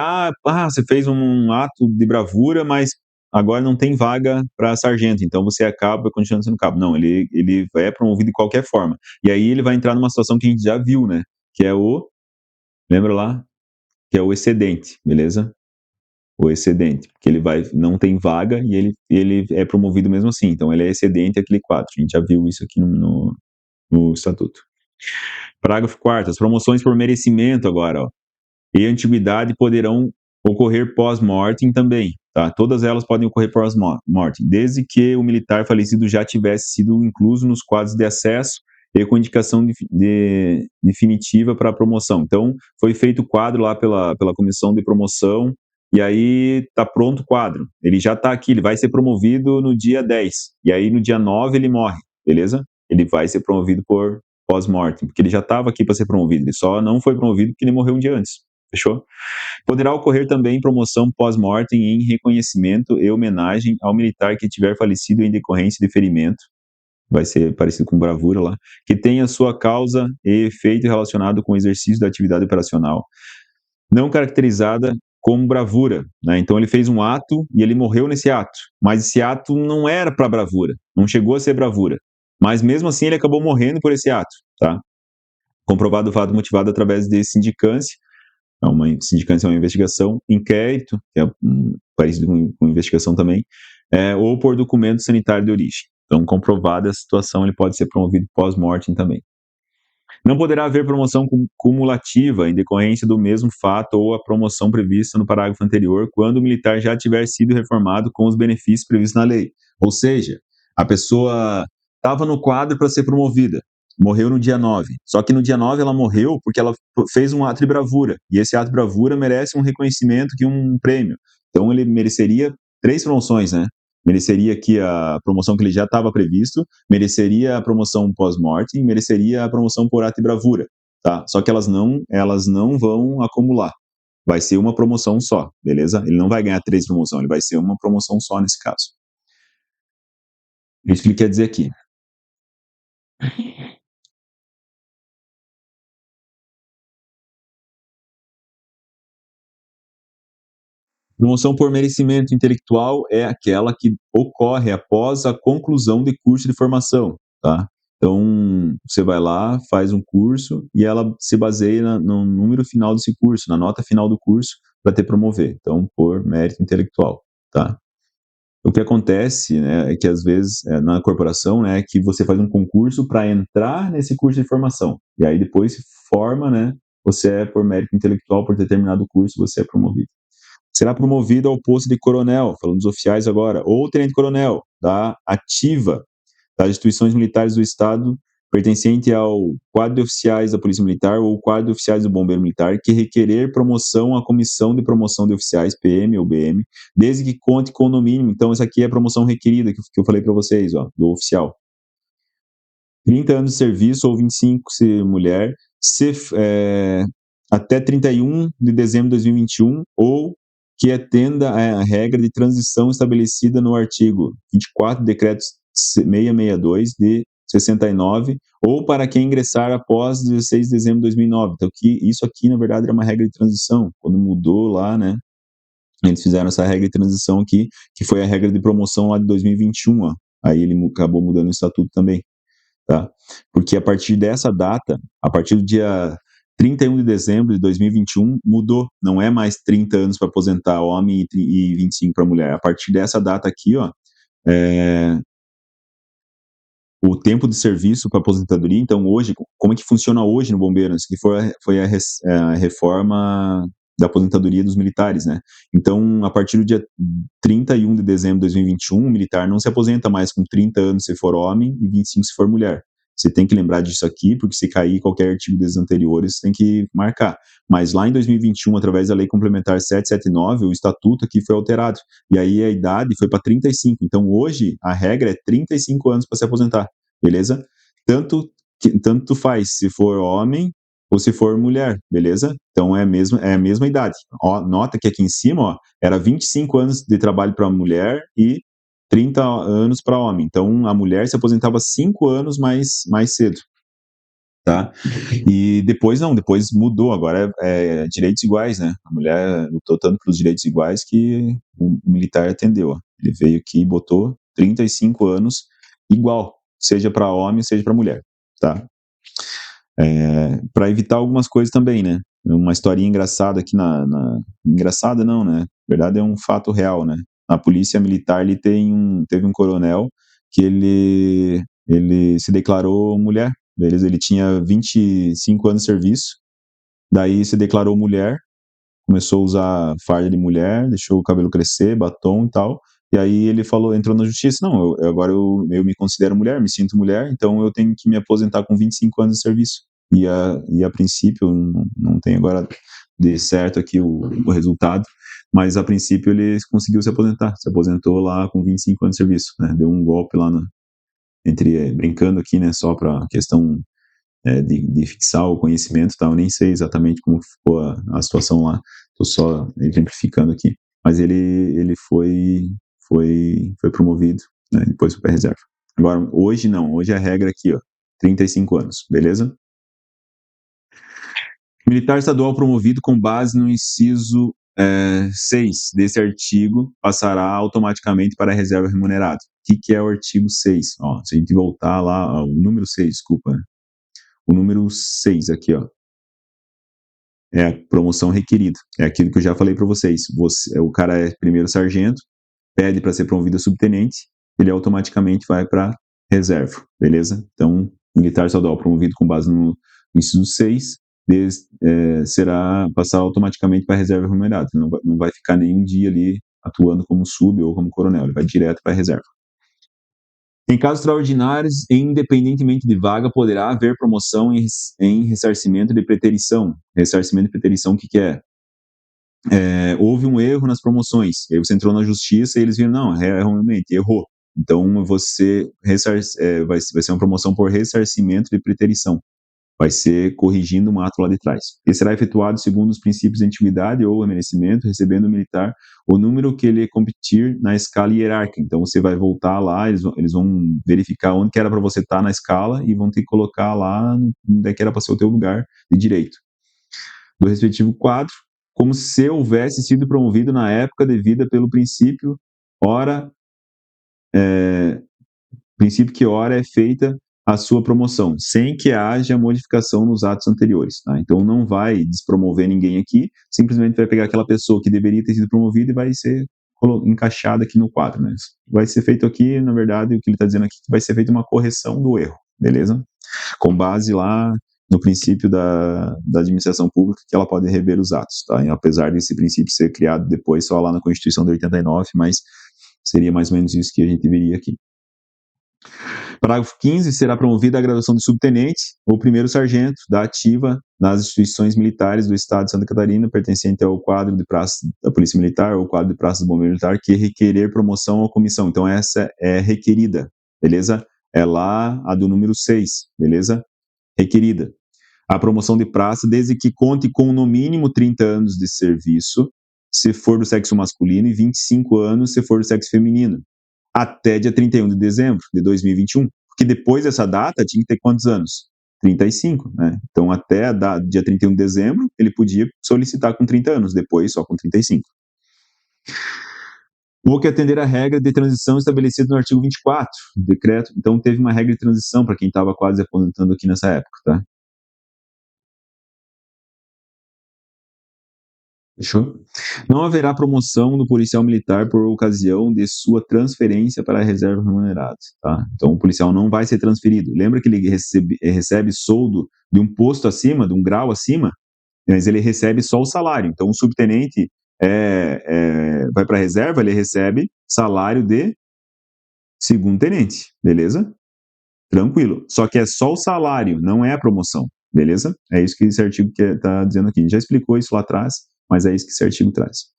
você fez um ato de bravura, mas agora não tem vaga para sargento, então você acaba continuando sendo cabo. Não, ele é promovido de qualquer forma. E aí ele vai entrar numa situação que a gente já viu, né? Que é lembra lá? Que é o excedente, beleza? O excedente, porque não tem vaga e ele é promovido mesmo assim. Então ele é excedente aquele quadro. A gente já viu isso aqui no estatuto. Parágrafo 4º, as promoções por merecimento agora, e antiguidade poderão ocorrer pós-mortem também, tá? Todas elas podem ocorrer pós-mortem, desde que o militar falecido já tivesse sido incluso nos quadros de acesso e com indicação definitiva para a promoção. Então, foi feito o quadro lá pela comissão de promoção, e aí está pronto o quadro. Ele já está aqui, ele vai ser promovido no dia 10, e aí no dia 9 ele morre, beleza? Ele vai ser promovido por pós-mortem, porque ele já estava aqui para ser promovido, ele só não foi promovido porque ele morreu um dia antes. Fechou? Poderá ocorrer também promoção pós-mortem em reconhecimento e homenagem ao militar que tiver falecido em decorrência de ferimento, vai ser parecido com bravura lá, que tenha sua causa e efeito relacionado com o exercício da atividade operacional, não caracterizada como bravura, né? Então ele fez um ato e ele morreu nesse ato, mas esse ato não era para bravura, não chegou a ser bravura, mas mesmo assim ele acabou morrendo por esse ato, tá? Comprovado o fato motivado através de sindicância, uma sindicância é uma investigação, inquérito, que é parecido com investigação também, ou por documento sanitário de origem. Então, comprovada a situação, ele pode ser promovido pós-mortem também. Não poderá haver promoção cumulativa em decorrência do mesmo fato ou a promoção prevista no parágrafo anterior, quando o militar já tiver sido reformado com os benefícios previstos na lei. Ou seja, a pessoa estava no quadro para ser promovida, morreu no dia 9. Só que no dia 9 ela morreu porque ela fez um ato de bravura. E esse ato de bravura merece um reconhecimento que um prêmio. Então ele mereceria 3 promoções, né? Mereceria aqui a promoção que ele já estava previsto, mereceria a promoção pós-morte e mereceria a promoção por ato e bravura, tá? Só que elas não vão acumular. Vai ser uma promoção só, beleza? Ele não vai ganhar 3 promoções, ele vai ser uma promoção só nesse caso. Isso que ele quer dizer aqui. Promoção por merecimento intelectual é aquela que ocorre após a conclusão de curso de formação, tá? Então, você vai lá, faz um curso e ela se baseia no número final desse curso, na nota final do curso, para te promover. Então, por mérito intelectual, tá? O que acontece, né, é que às vezes na corporação, né, é que você faz um concurso para entrar nesse curso de formação. E aí depois se forma, né, você é por mérito intelectual, por determinado curso, você é promovido. Será promovido ao posto de coronel, falando dos oficiais agora, ou tenente-coronel, da ativa das instituições militares do Estado, pertencente ao quadro de oficiais da Polícia Militar ou quadro de oficiais do Bombeiro Militar, que requerer promoção à Comissão de Promoção de Oficiais, PM ou BM, desde que conte com no mínimo. Então, essa aqui é a promoção requerida que eu falei para vocês, ó, do oficial. 30 anos de serviço ou 25 se mulher, até 31 de dezembro de 2021 ou que atenda à regra de transição estabelecida no artigo 24 do decreto 662 de 69 ou para quem ingressar após 16 de dezembro de 2009. Então, isso aqui, na verdade, era uma regra de transição. Quando mudou lá, né, eles fizeram essa regra de transição aqui, que foi a regra de promoção lá de 2021, ó. Aí ele acabou mudando o estatuto também. Tá? Porque a partir dessa data, a partir do dia 31 de dezembro de 2021, mudou. Não é mais 30 anos para aposentar homem e 25 para mulher. A partir dessa data aqui, ó, o tempo de serviço para aposentadoria, então hoje, como é que funciona hoje no Bombeiros? Que foi a reforma da aposentadoria dos militares, né? Então, a partir do dia 31 de dezembro de 2021, o militar não se aposenta mais com 30 anos se for homem e 25 se for mulher. Você tem que lembrar disso aqui, porque se cair qualquer artigo desses anteriores, você tem que marcar. Mas lá em 2021, através da Lei Complementar 779, o estatuto aqui foi alterado. E aí a idade foi para 35. Então, hoje, a regra é 35 anos para se aposentar, beleza? Tanto faz se for homem ou se for mulher, beleza? Então, é a mesma idade. Ó, nota que aqui em cima, ó, era 25 anos de trabalho para mulher e 30 anos para homem. Então, a mulher se aposentava 5 anos mais cedo, tá? E depois não, depois mudou, agora é direitos iguais, né? A mulher lutou tanto pelos direitos iguais que o militar atendeu, ó. Ele veio aqui e botou 35 anos igual, seja para homem, seja para mulher, tá? Para evitar algumas coisas também, né? Uma historinha engraçada aqui engraçada não, né? Na verdade é um fato real, né? Na polícia militar ele teve um coronel que ele se declarou mulher, beleza? Ele tinha 25 anos de serviço, daí se declarou mulher, começou a usar farda de mulher, deixou o cabelo crescer, batom e tal, e aí ele falou, entrou na justiça, não, agora eu me considero mulher, me sinto mulher, então eu tenho que me aposentar com 25 anos de serviço. E a princípio, não tem agora de certo aqui o resultado, mas a princípio ele conseguiu se aposentou lá com 25 anos de serviço, né, deu um golpe lá brincando aqui, né, só para questão de fixar o conhecimento, tá? Eu nem sei exatamente como ficou a situação lá, estou só exemplificando aqui, mas ele foi promovido, né, depois foi para reserva. Agora, hoje não, hoje a regra aqui, ó, 35 anos, beleza? Militar estadual promovido com base no inciso 6 desse artigo passará automaticamente para a reserva remunerada. O que é o artigo 6? Ó, se a gente voltar lá, ó, o número 6, desculpa, né? O número 6 aqui, ó, é a promoção requerida. É aquilo que eu já falei para vocês. O cara é primeiro sargento, pede para ser promovido a subtenente, ele automaticamente vai para reserva, beleza? Então, militar estadual promovido com base no inciso 6 será passar automaticamente para reserva remunerada. Não vai ficar nenhum dia ali atuando como sub ou como coronel, ele vai direto para a reserva. Em casos extraordinários, independentemente de vaga, poderá haver promoção em ressarcimento de preterição. Ressarcimento de preterição, o que é? Houve um erro nas promoções, aí você entrou na justiça e eles viram, não, realmente, errou. Então, vai ser uma promoção por ressarcimento de preterição. Vai ser corrigindo um ato lá de trás. E será efetuado segundo os princípios de antiguidade ou merecimento, recebendo o militar o número que ele competir na escala hierárquica. Então, você vai voltar lá, eles vão verificar onde que era para você estar na escala e vão ter que colocar lá onde é que era para ser o teu lugar de direito. Do respectivo quadro, como se houvesse sido promovido na época devida pelo princípio que ora é feita a sua promoção, sem que haja modificação nos atos anteriores. Tá? Então não vai despromover ninguém aqui, simplesmente vai pegar aquela pessoa que deveria ter sido promovida e vai ser encaixada aqui no quadro. Né? Vai ser feito aqui, na verdade, o que ele está dizendo aqui, vai ser feita uma correção do erro, beleza? Com base lá no princípio da administração pública, que ela pode rever os atos, tá? E apesar desse princípio ser criado depois só lá na Constituição de 89, mas seria mais ou menos isso que a gente veria aqui. Parágrafo 15, será promovida a graduação de subtenente ou primeiro sargento da ativa nas instituições militares do Estado de Santa Catarina, pertencente ao quadro de praça da Polícia Militar ou quadro de praça do Bombeiro Militar, que requerer promoção ou comissão. Então, essa é requerida, beleza? É lá a do número 6, beleza? Requerida. A promoção de praça, desde que conte com no mínimo 30 anos de serviço, se for do sexo masculino, e 25 anos, se for do sexo feminino, até dia 31 de dezembro de 2021. Porque depois dessa data, tinha que ter quantos anos? 35, né? Então, até dia 31 de dezembro, ele podia solicitar com 30 anos, depois só com 35. Ou que atender a regra de transição estabelecida no artigo 24 do decreto. Então, teve uma regra de transição para quem estava quase aposentando aqui nessa época, tá? Fechou? Não haverá promoção do policial militar por ocasião de sua transferência para a reserva remunerada, tá? Então, o policial não vai ser transferido. Lembra que ele recebe soldo de um posto acima, de um grau acima, mas ele recebe só o salário. Então, o subtenente vai para a reserva, ele recebe salário de segundo tenente, beleza? Tranquilo. Só que é só o salário, não é a promoção, beleza? É isso que esse artigo está dizendo aqui. A gente já explicou isso lá atrás, mas é isso que esse artigo traz.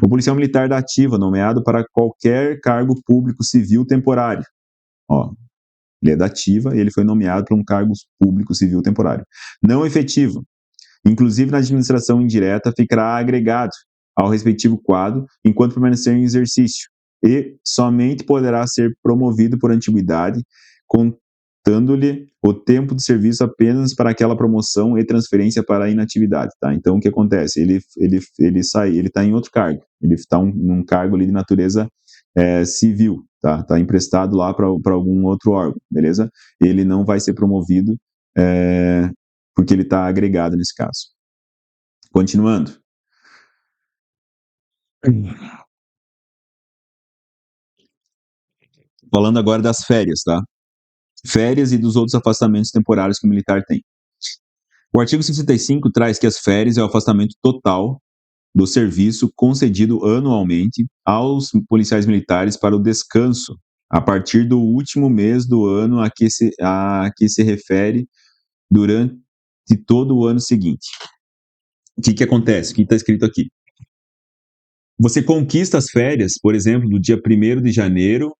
O policial militar da ativa, nomeado para qualquer cargo público civil temporário. Ó, ele é da ativa e ele foi nomeado para um cargo público civil temporário. Não efetivo, inclusive na administração indireta, ficará agregado ao respectivo quadro enquanto permanecer em exercício e somente poderá ser promovido por antiguidade, contando-lhe o tempo de serviço apenas para aquela promoção e transferência para a inatividade, tá? Então, o que acontece? Ele sai, ele está em outro cargo, ele está num cargo ali de natureza civil, tá? Está emprestado lá para algum outro órgão, beleza? Ele não vai ser promovido porque ele está agregado nesse caso. Continuando. Falando agora das férias, tá? Férias e dos outros afastamentos temporários que o militar tem. O artigo 65 traz que as férias é o afastamento total do serviço concedido anualmente aos policiais militares para o descanso a partir do último mês do ano a que se refere durante todo o ano seguinte. O que acontece? O que está escrito aqui? Você conquista as férias, por exemplo, do dia 1º de janeiro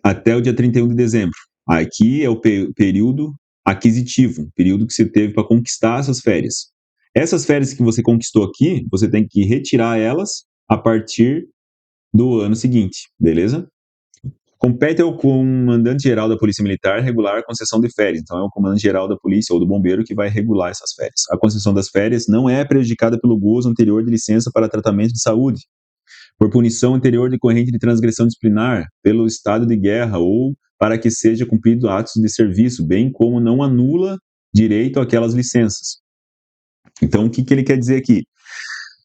até o dia 31 de dezembro. Aqui é o período aquisitivo, período que você teve para conquistar essas férias. Essas férias que você conquistou aqui, você tem que retirar elas a partir do ano seguinte, beleza? Compete ao comandante-geral da Polícia Militar regular a concessão de férias. Então, é o comandante-geral da polícia ou do bombeiro que vai regular essas férias. A concessão das férias não é prejudicada pelo gozo anterior de licença para tratamento de saúde, por punição anterior decorrente de transgressão disciplinar, pelo estado de guerra ou para que seja cumprido atos de serviço, bem como não anula direito àquelas licenças. Então, o que ele quer dizer aqui?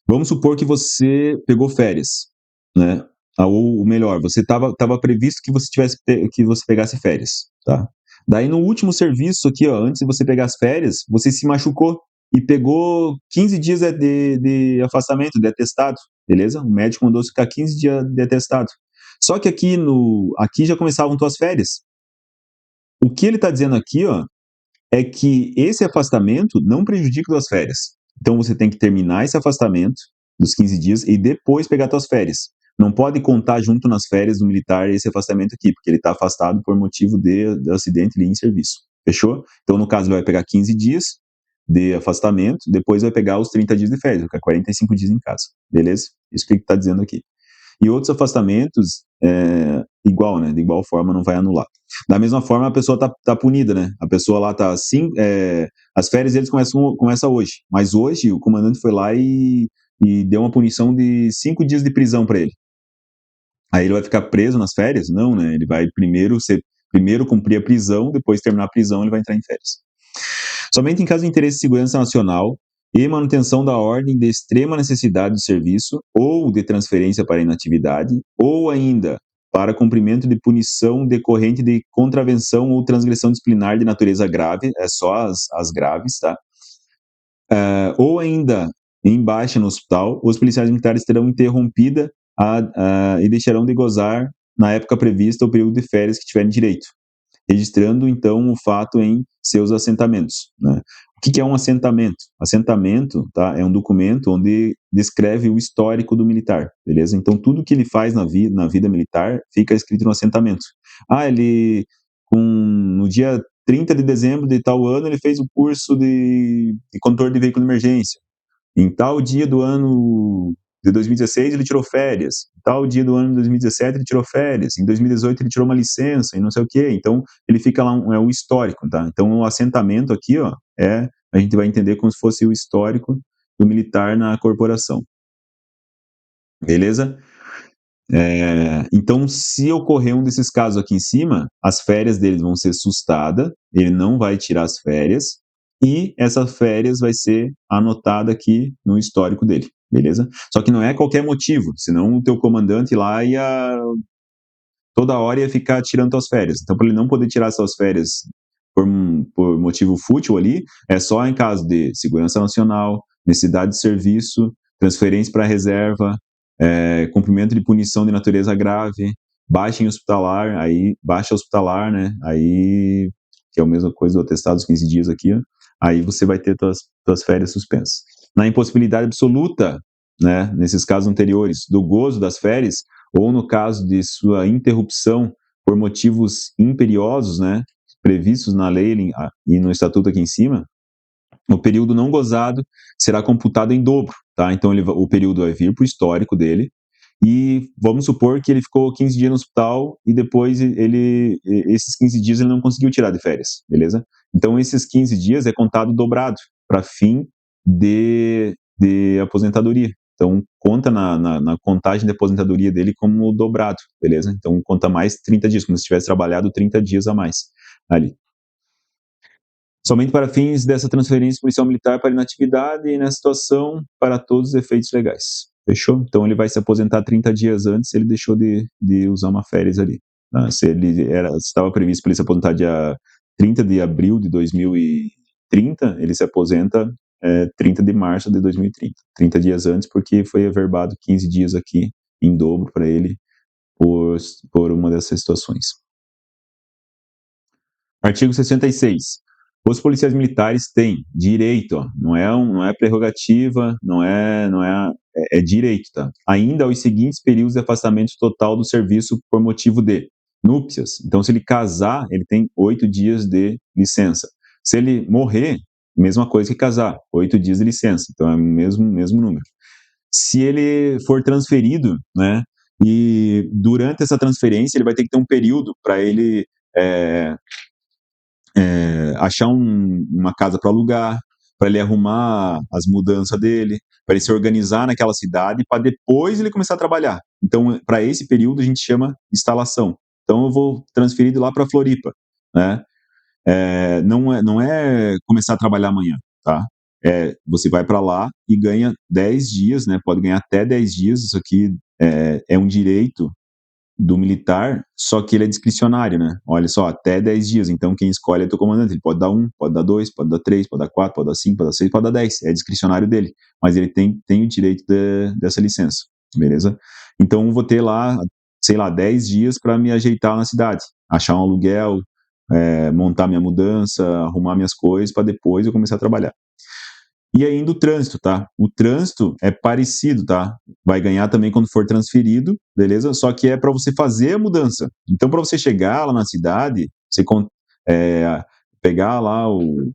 Vamos supor que você pegou férias, né? Ou melhor, você estava previsto que você pegasse férias, tá? Daí no último serviço aqui, ó, antes de você pegar as férias, você se machucou e pegou 15 dias de afastamento, de atestado, beleza? O médico mandou ficar 15 dias de atestado. Só que aqui já começavam tuas férias. O que ele está dizendo aqui, ó, é que esse afastamento não prejudica as férias. Então você tem que terminar esse afastamento dos 15 dias e depois pegar suas férias. Não pode contar junto nas férias do militar esse afastamento aqui, porque ele está afastado por motivo de acidente ali em serviço. Fechou? Então, no caso, ele vai pegar 15 dias de afastamento, depois vai pegar os 30 dias de férias, vai ficar 45 dias em casa. Beleza? Isso que ele está dizendo aqui. E outros afastamentos, igual, né? De igual forma, não vai anular. Da mesma forma, a pessoa tá punida, né? A pessoa lá tá assim, as férias deles começam hoje, mas hoje o comandante foi lá e e deu uma punição de 5 dias de prisão para ele. Aí ele vai ficar preso nas férias? Não, né? Ele vai primeiro cumprir a prisão, depois terminar a prisão, ele vai entrar em férias. Somente em caso de interesse de segurança nacional e manutenção da ordem de extrema necessidade do serviço ou de transferência para inatividade, ou ainda para cumprimento de punição decorrente de contravenção ou transgressão disciplinar de natureza grave, é só as graves, tá? Ou ainda em baixa no hospital, os policiais militares terão interrompida e deixarão de gozar, na época prevista, o período de férias que tiverem direito, registrando, então, o fato em seus assentamentos, né? O que é um assentamento? Assentamento, tá, é um documento onde descreve o histórico do militar, beleza? Então, tudo que ele faz na vida militar fica escrito no assentamento. No dia 30 de dezembro de tal ano, ele fez o curso de condutor de veículo de emergência. Em tal dia do ano de 2016, ele tirou férias. Em tal dia do ano de 2017, ele tirou férias. Em 2018, ele tirou uma licença e não sei o quê. Então, ele fica lá, é o histórico, tá? Então, o assentamento aqui, ó, a gente vai entender como se fosse o histórico do militar na corporação. Beleza? Então, se ocorrer um desses casos aqui em cima, as férias deles vão ser sustadas, ele não vai tirar as férias, e essas férias vai ser anotada aqui no histórico dele, beleza? Só que não é qualquer motivo, senão o teu comandante lá toda hora ia ficar tirando suas férias. Então, para ele não poder tirar suas férias por motivo fútil ali, é só em caso de segurança nacional, necessidade de serviço, transferência para reserva, cumprimento de punição de natureza grave, baixa hospitalar, né? Aí, que é a mesma coisa do atestado dos 15 dias aqui, ó, aí você vai ter tuas férias suspensas. Na impossibilidade absoluta, né, nesses casos anteriores, do gozo das férias, ou no caso de sua interrupção por motivos imperiosos, né, previstos na lei e no estatuto aqui em cima, o período não gozado será computado em dobro, tá? Então o período vai vir para o histórico dele, e vamos supor que ele ficou 15 dias no hospital e depois esses 15 dias ele não conseguiu tirar de férias, beleza? Então esses 15 dias é contado dobrado para fim de aposentadoria. Então conta na contagem de aposentadoria dele como dobrado, beleza? Então conta mais 30 dias, como se tivesse trabalhado 30 dias a mais ali. Somente para fins dessa transferência policial militar para inatividade e, nessa situação, para todos os efeitos legais. Fechou? Então, ele vai se aposentar 30 dias antes, ele deixou de usar uma férias ali. Se estava previsto para ele se aposentar dia 30 de abril de 2030, ele se aposenta 30 de março de 2030. 30 dias antes, porque foi averbado 15 dias aqui em dobro para ele por uma dessas situações. Artigo 66. Os policiais militares têm direito, ó, não é prerrogativa, é direito, tá? Ainda aos seguintes períodos de afastamento total do serviço por motivo de núpcias. Então, se ele casar, ele tem 8 dias de licença. Se ele morrer, mesma coisa que casar, 8 dias de licença. Então, é o mesmo número. Se ele for transferido, né, e durante essa transferência, ele vai ter que ter um período para ele achar uma casa para alugar, para ele arrumar as mudanças dele, para ele se organizar naquela cidade, para depois ele começar a trabalhar. Então, para esse período, a gente chama instalação. Então, eu vou transferir de lá para Floripa, né? Não é começar a trabalhar amanhã, tá? Você vai para lá e ganha 10 dias, né? Pode ganhar até 10 dias. Isso aqui é um direito do militar, só que ele é discricionário, né? Olha só, até 10 dias. Então, quem escolhe é o teu comandante. Ele pode dar 1, pode dar 2, pode dar 3, pode dar 4, pode dar 5, pode dar 6, pode dar 10. É discricionário dele. Mas ele tem o direito dessa licença, beleza? Então, eu vou ter lá, sei lá, 10 dias para me ajeitar na cidade. Achar um aluguel, montar minha mudança, arrumar minhas coisas, para depois eu começar a trabalhar. E ainda o trânsito, tá? O trânsito é parecido, tá? Vai ganhar também quando for transferido, beleza? Só que é para você fazer a mudança. Então, para você chegar lá na cidade, você pegar lá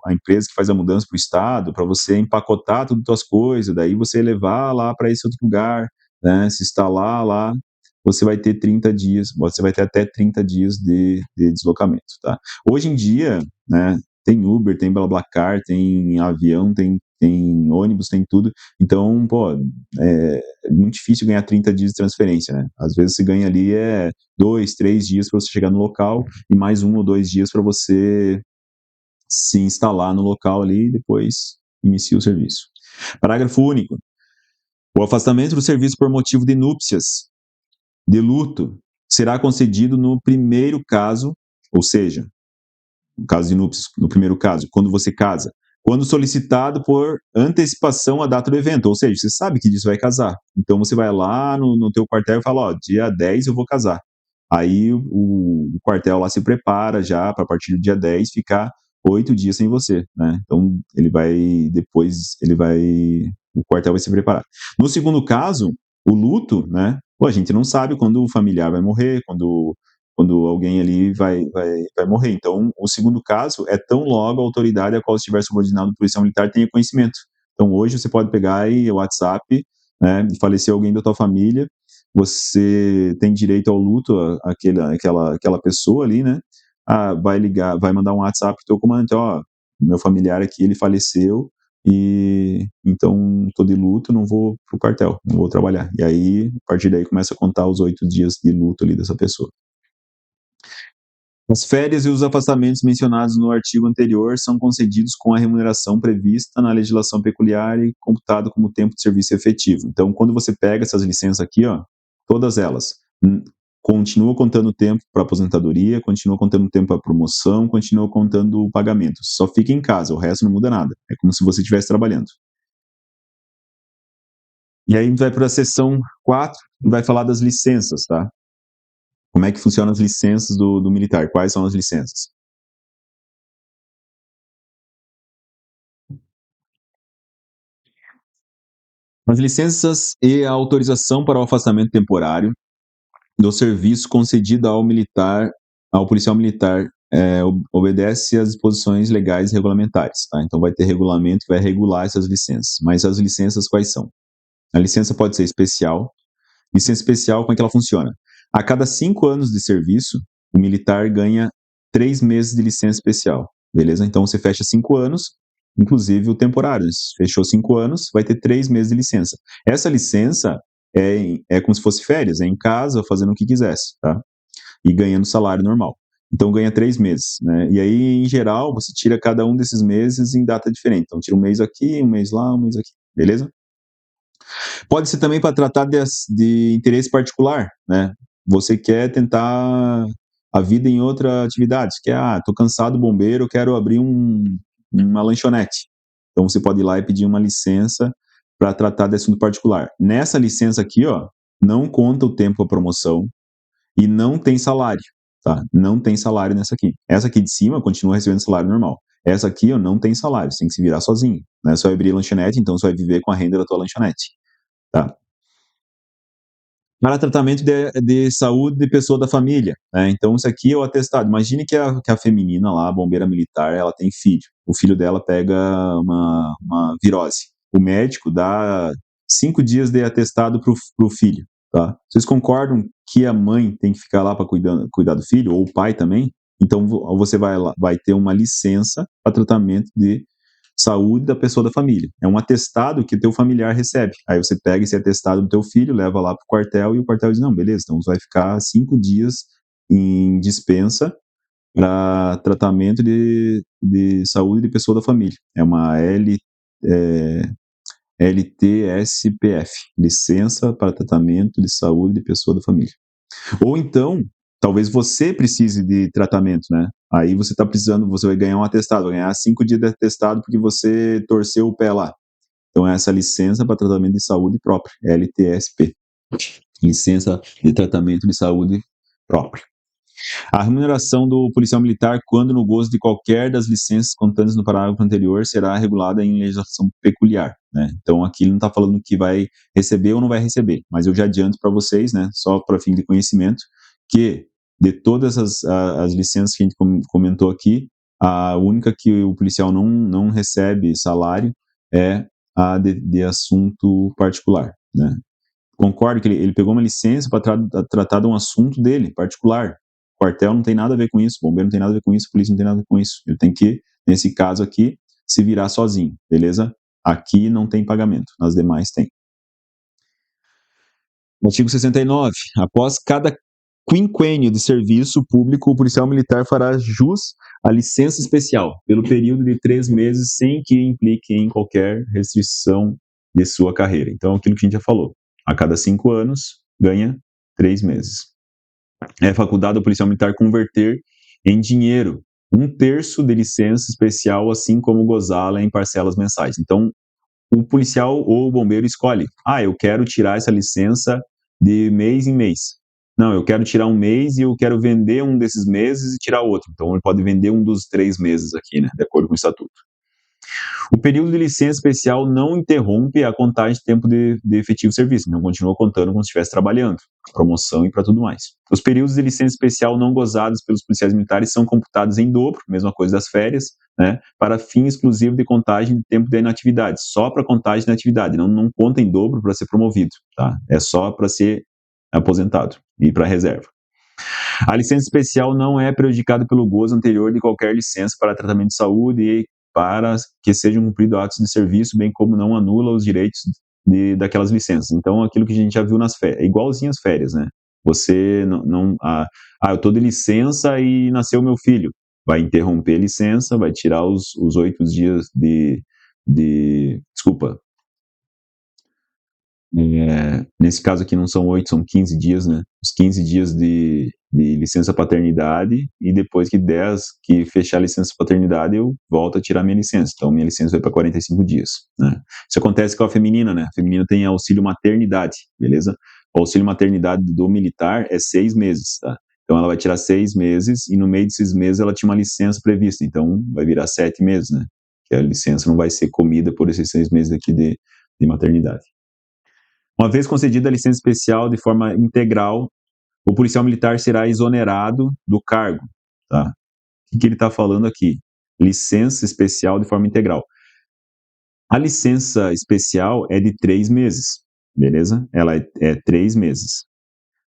a empresa que faz a mudança para o estado, para você empacotar todas as suas coisas, daí você levar lá para esse outro lugar, né? Se instalar lá, você vai ter 30 dias, você vai ter até 30 dias de deslocamento, tá? Hoje em dia, né? Tem Uber, tem BlaBlaCar, tem avião, tem tem ônibus, tem tudo. Então, pô, é muito difícil ganhar 30 dias de transferência, né? Às vezes você ganha ali 2, 3 dias para você chegar no local e mais 1 ou 2 dias para você se instalar no local ali e depois inicia o serviço. Parágrafo único. O afastamento do serviço por motivo de núpcias, de luto, será concedido no primeiro caso, ou seja, no caso de núpcias, no primeiro caso, quando você casa, quando solicitado por antecipação à data do evento, ou seja, você sabe que disso vai casar. Então você vai lá no teu quartel e fala, ó, dia 10 eu vou casar. Aí o quartel lá se prepara já para a partir do dia 10 ficar 8 dias sem você, né? Então o quartel vai se preparar. No segundo caso, o luto, né? Pô, a gente não sabe quando o familiar vai morrer, quando alguém ali vai morrer. Então, o segundo caso é tão logo a autoridade a qual estiver subordinado ao policial militar tenha conhecimento. Então, hoje você pode pegar aí o WhatsApp, né, faleceu alguém da tua família, você tem direito ao luto, aquela pessoa ali, né, vai ligar, vai mandar um WhatsApp pro teu comandante, ó, meu familiar aqui, ele faleceu, e então tô de luto, não vou pro quartel, não vou trabalhar. E aí, a partir daí, começa a contar os 8 dias de luto ali dessa pessoa. As férias e os afastamentos mencionados no artigo anterior são concedidos com a remuneração prevista na legislação peculiar e computado como tempo de serviço efetivo. Então, quando você pega essas licenças aqui, ó, todas elas, continua contando tempo para aposentadoria, continua contando tempo para promoção, continua contando o pagamento. Só fica em casa, o resto não muda nada. É como se você estivesse trabalhando. E aí a gente vai para a seção 4 e vai falar das licenças, tá? Como é que funcionam as licenças do militar? Quais são as licenças? As licenças e a autorização para o afastamento temporário do serviço concedida ao militar, ao policial militar, obedece às disposições legais e regulamentares, tá? Então vai ter regulamento que vai regular essas licenças. Mas as licenças quais são? A licença pode ser especial. Licença especial, como é que ela funciona? A cada 5 anos de serviço, o militar ganha 3 meses de licença especial, beleza? Então você fecha 5 anos, inclusive o temporário. Se fechou 5 anos, vai ter 3 meses de licença. Essa licença é como se fosse férias, é em casa, fazendo o que quisesse, tá? E ganhando salário normal. Então ganha 3 meses, né? E aí, em geral, você tira cada um desses meses em data diferente. Então tira um mês aqui, um mês lá, um mês aqui, beleza? Pode ser também para tratar de interesse particular, né? Você quer tentar a vida em outra atividade, que tô cansado, bombeiro, quero abrir uma lanchonete. Então você pode ir lá e pedir uma licença para tratar de assunto particular. Nessa licença aqui, ó, não conta o tempo a promoção e não tem salário, tá? Não tem salário nessa aqui. Essa aqui de cima continua recebendo salário normal. Essa aqui, ó, não tem salário, você tem que se virar sozinho, né? Você vai abrir lanchonete, então você vai viver com a renda da tua lanchonete. Tá? Para tratamento de saúde de pessoa da família, né? Então, isso aqui é o atestado. Imagine que a feminina lá, a bombeira militar, ela tem filho. O filho dela pega uma virose. O médico dá 5 dias de atestado pro filho, tá? Vocês concordam que a mãe tem que ficar lá para cuidar do filho, ou o pai também? Então, você vai ter uma licença para tratamento de saúde da pessoa da família. É um atestado que teu familiar recebe. Aí você pega esse atestado do teu filho, leva lá pro quartel e o quartel diz, não, beleza, então você vai ficar 5 dias em dispensa para tratamento de saúde de pessoa da família. É uma é, LTSPF, licença para tratamento de saúde de pessoa da família. Ou então, talvez você precise de tratamento, né? Aí você tá precisando, você vai ganhar um atestado, vai ganhar 5 dias de atestado porque você torceu o pé lá. Então, essa licença para tratamento de saúde própria, LTSP. Licença de tratamento de saúde própria. A remuneração do policial militar, quando no gozo de qualquer das licenças constantes no parágrafo anterior, será regulada em legislação peculiar, né? Então, aqui ele não está falando que vai receber ou não vai receber, mas eu já adianto para vocês, né, só para fim de conhecimento, que de todas as licenças que a gente comentou aqui, a única que o policial não recebe salário é a de assunto particular, né? Concordo que ele pegou uma licença para tratar de um assunto dele, particular. O quartel não tem nada a ver com isso, o bombeiro não tem nada a ver com isso, a polícia não tem nada a ver com isso. Ele tem que, nesse caso aqui, se virar sozinho, beleza? Aqui não tem pagamento, nas demais tem. Artigo 69. Após cada quinquênio de serviço público, o policial militar fará jus à licença especial, pelo período de 3 meses, sem que implique em qualquer restrição de sua carreira. Então, aquilo que a gente já falou, a cada 5 anos, ganha 3 meses. É facultado ao policial militar converter em dinheiro 1/3 de licença especial, assim como gozá-la em parcelas mensais. Então, o policial ou o bombeiro escolhe: eu quero tirar essa licença de mês em mês. Não, eu quero tirar um mês e eu quero vender um desses meses e tirar outro. Então, ele pode vender um dos 3 meses aqui, né, de acordo com o estatuto. O período de licença especial não interrompe a contagem de tempo de efetivo serviço, então continua contando como se estivesse trabalhando, promoção e para tudo mais. Os períodos de licença especial não gozados pelos policiais militares são computados em dobro, mesma coisa das férias, né, para fim exclusivo de contagem de tempo de inatividade, só para contagem de inatividade, não conta em dobro para ser promovido, tá? É só para ser aposentado e para reserva. A licença especial não é prejudicada pelo gozo anterior de qualquer licença para tratamento de saúde e para que sejam cumpridos atos de serviço, bem como não anula os direitos daquelas licenças. Então, aquilo que a gente já viu nas férias, é igualzinho às férias, né? Você eu estou de licença e nasceu meu filho. Vai interromper a licença, vai tirar os 8 dias desculpa, nesse caso aqui não são 8, são 15 dias, né? Os 15 dias de licença paternidade, e depois que fechar a licença paternidade, eu volto a tirar minha licença. Então, minha licença vai para 45 dias, né? Isso acontece com a feminina, né? A feminina tem auxílio maternidade, beleza? O auxílio maternidade do militar é 6 meses, tá? Então, ela vai tirar 6 meses e no meio desses meses ela tinha uma licença prevista. Então, vai virar 7 meses, né? Que a licença não vai ser comida por esses 6 meses aqui de maternidade. Uma vez concedida a licença especial de forma integral, o policial militar será exonerado do cargo, tá? O que ele está falando aqui? Licença especial de forma integral. A licença especial é de 3 meses, beleza? Ela é 3 meses.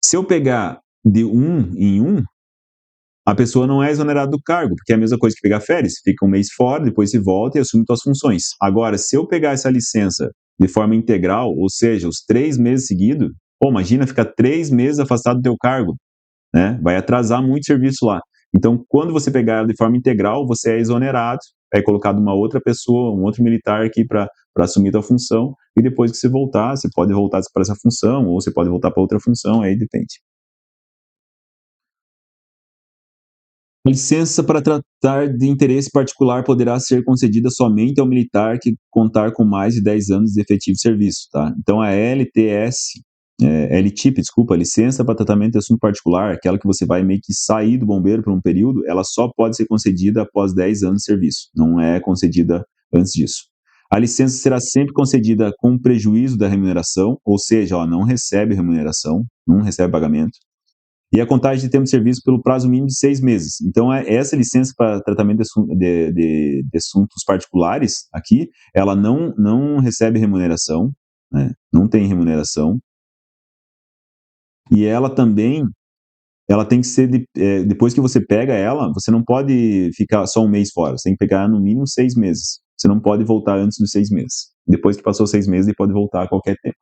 Se eu pegar de 1 em 1, a pessoa não é exonerada do cargo, porque é a mesma coisa que pegar férias, fica um mês fora, depois se volta e assume suas funções. Agora, se eu pegar essa licença de forma integral, ou seja, os 3 meses seguidos, imagina ficar 3 meses afastado do teu cargo, né? Vai atrasar muito serviço lá. Então, quando você pegar ela de forma integral, você é exonerado, é colocado uma outra pessoa, um outro militar aqui para assumir a tua função, e depois que você voltar, você pode voltar para essa função, ou você pode voltar para outra função, aí depende. A licença para tratar de interesse particular poderá ser concedida somente ao militar que contar com mais de 10 anos de efetivo serviço, tá? Então, a LTIP, desculpa, licença para tratamento de assunto particular, aquela que você vai meio que sair do bombeiro por um período, ela só pode ser concedida após 10 anos de serviço, não é concedida antes disso. A licença será sempre concedida com prejuízo da remuneração, ou seja, não recebe remuneração, não recebe pagamento, e a contagem de tempo de serviço pelo prazo mínimo de 6 meses. Então, essa licença para tratamento de assuntos particulares aqui, ela não recebe remuneração, né? Não tem remuneração, e ela também, ela tem que ser, depois que você pega ela, você não pode ficar só um mês fora, você tem que pegar no mínimo 6 meses. Você não pode voltar antes dos 6 meses. Depois que passou 6 meses, ele pode voltar a qualquer tempo.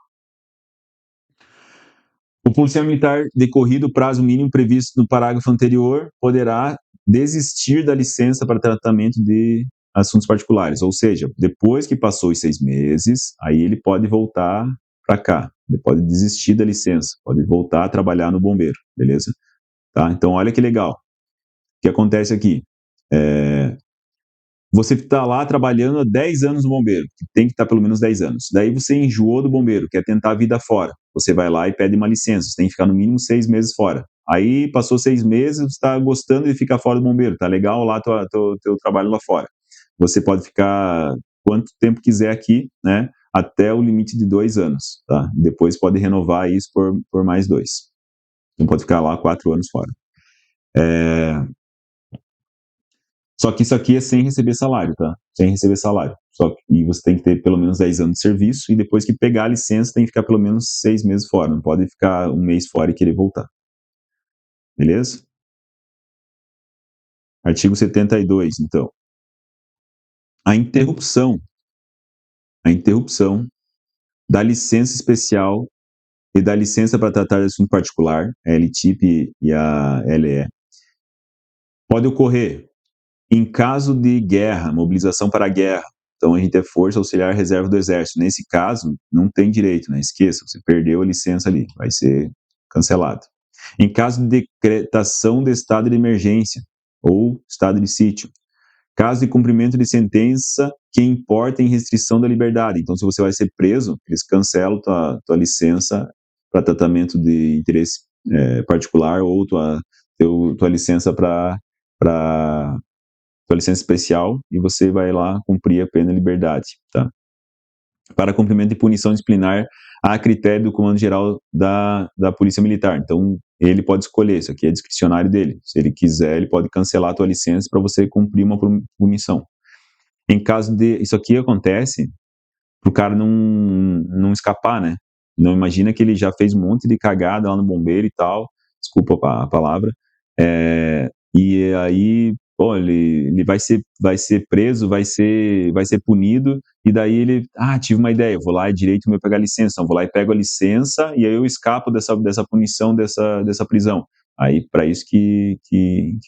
O policial militar, decorrido o prazo mínimo previsto no parágrafo anterior, poderá desistir da licença para tratamento de assuntos particulares, ou seja, depois que passou os 6 meses, aí ele pode voltar para cá, ele pode desistir da licença, pode voltar a trabalhar no bombeiro, beleza? Tá? Então, olha que legal. O que acontece aqui? Você está lá trabalhando há 10 anos no bombeiro, que tem que estar pelo menos 10 anos. Daí você enjoou do bombeiro, quer tentar a vida fora. Você vai lá e pede uma licença, você tem que ficar no mínimo 6 meses fora. Aí passou 6 meses, você está gostando de ficar fora do bombeiro, tá legal lá teu trabalho lá fora. Você pode ficar quanto tempo quiser aqui, né? Até o limite de 2 anos, tá? Depois pode renovar isso por mais 2. Não pode ficar lá 4 anos fora. Só que isso aqui é sem receber salário, tá? Sem receber salário. E você tem que ter pelo menos 10 anos de serviço, e depois que pegar a licença, tem que ficar pelo menos 6 meses fora. Não pode ficar um mês fora e querer voltar. Beleza? Artigo 72, então. A interrupção a interrupção da licença especial e da licença para tratar de assunto particular, a LTIP e a LE, pode ocorrer em caso de guerra, mobilização para a guerra. Então, a gente é Força Auxiliar Reserva do Exército. Nesse caso, não tem direito, né? Esqueça, você perdeu a licença ali, vai ser cancelado. Em caso de decretação de estado de emergência ou estado de sítio, caso de cumprimento de sentença que importa em restrição da liberdade. Então, se você vai ser preso, eles cancelam tua licença para tratamento de interesse particular ou tua licença para tua licença especial e você vai lá cumprir a pena de liberdade, tá? Para cumprimento de punição disciplinar a critério do Comando Geral da Polícia Militar. Então, ele pode escolher, isso aqui é discricionário dele. Se ele quiser, ele pode cancelar a tua licença para você cumprir uma punição. Em caso de... Isso aqui acontece pro cara não escapar, né? Não imagina que ele já fez um monte de cagada lá no bombeiro e tal, desculpa a palavra, e aí, pô, ele vai ser preso, vai ser punido, e daí ele, tive uma ideia, vou lá, é direito meu pegar a licença, então vou lá e pego a licença, e aí eu escapo dessa punição, dessa prisão. Aí, para isso que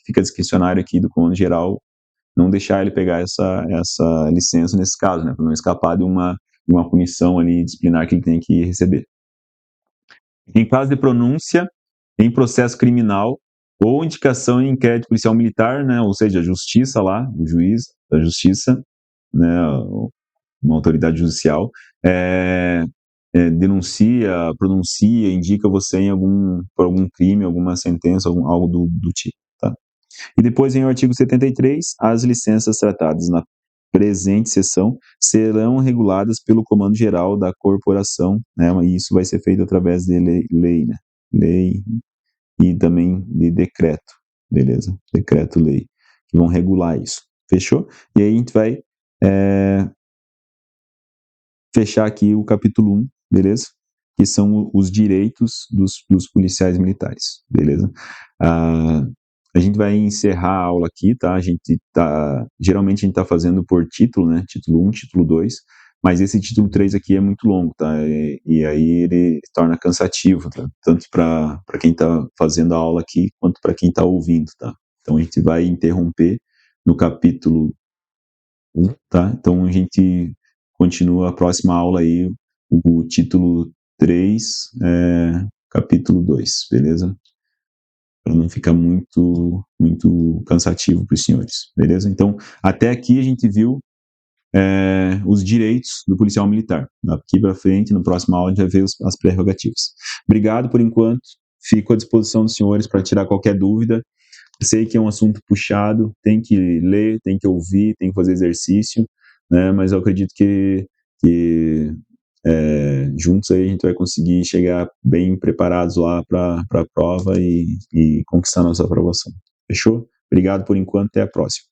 fica discricionário aqui do Comando Geral, não deixar ele pegar essa licença nesse caso, né, para não escapar de uma punição ali disciplinar que ele tem que receber. Em caso de pronúncia em processo criminal ou indicação em inquérito policial militar, né, ou seja, a justiça lá, o juiz da justiça, né, uma autoridade judicial, denuncia, pronuncia, indica você por algum crime, alguma sentença, algo do tipo, tá? E depois, em artigo 73, as licenças tratadas na presente sessão serão reguladas pelo Comando Geral da Corporação, né? E isso vai ser feito através de lei, né? Lei e também de decreto, beleza? Decreto-lei, que vão regular isso. Fechou? E aí a gente vai fechar aqui o capítulo 1, beleza? Que são os direitos dos policiais militares, beleza? A gente vai encerrar a aula aqui, tá? Geralmente a gente tá fazendo por título, né? Título 1, título 2, mas esse título 3 aqui é muito longo, tá? E aí ele se torna cansativo, tá? Tanto para quem tá fazendo a aula aqui, quanto para quem tá ouvindo, tá? Então a gente vai interromper no capítulo 1, tá? Então a gente continua a próxima aula aí, o título 3, capítulo 2, beleza? Para não ficar muito cansativo para os senhores, beleza? Então, até aqui a gente viu os direitos do policial militar. Daqui para frente, no próximo aula, a gente vai ver as prerrogativas. Obrigado por enquanto, fico à disposição dos senhores para tirar qualquer dúvida. Sei que é um assunto puxado, tem que ler, tem que ouvir, tem que fazer exercício, né? Mas eu acredito que juntos aí a gente vai conseguir chegar bem preparados lá para a prova e conquistar nossa aprovação. Fechou? Obrigado por enquanto, até a próxima.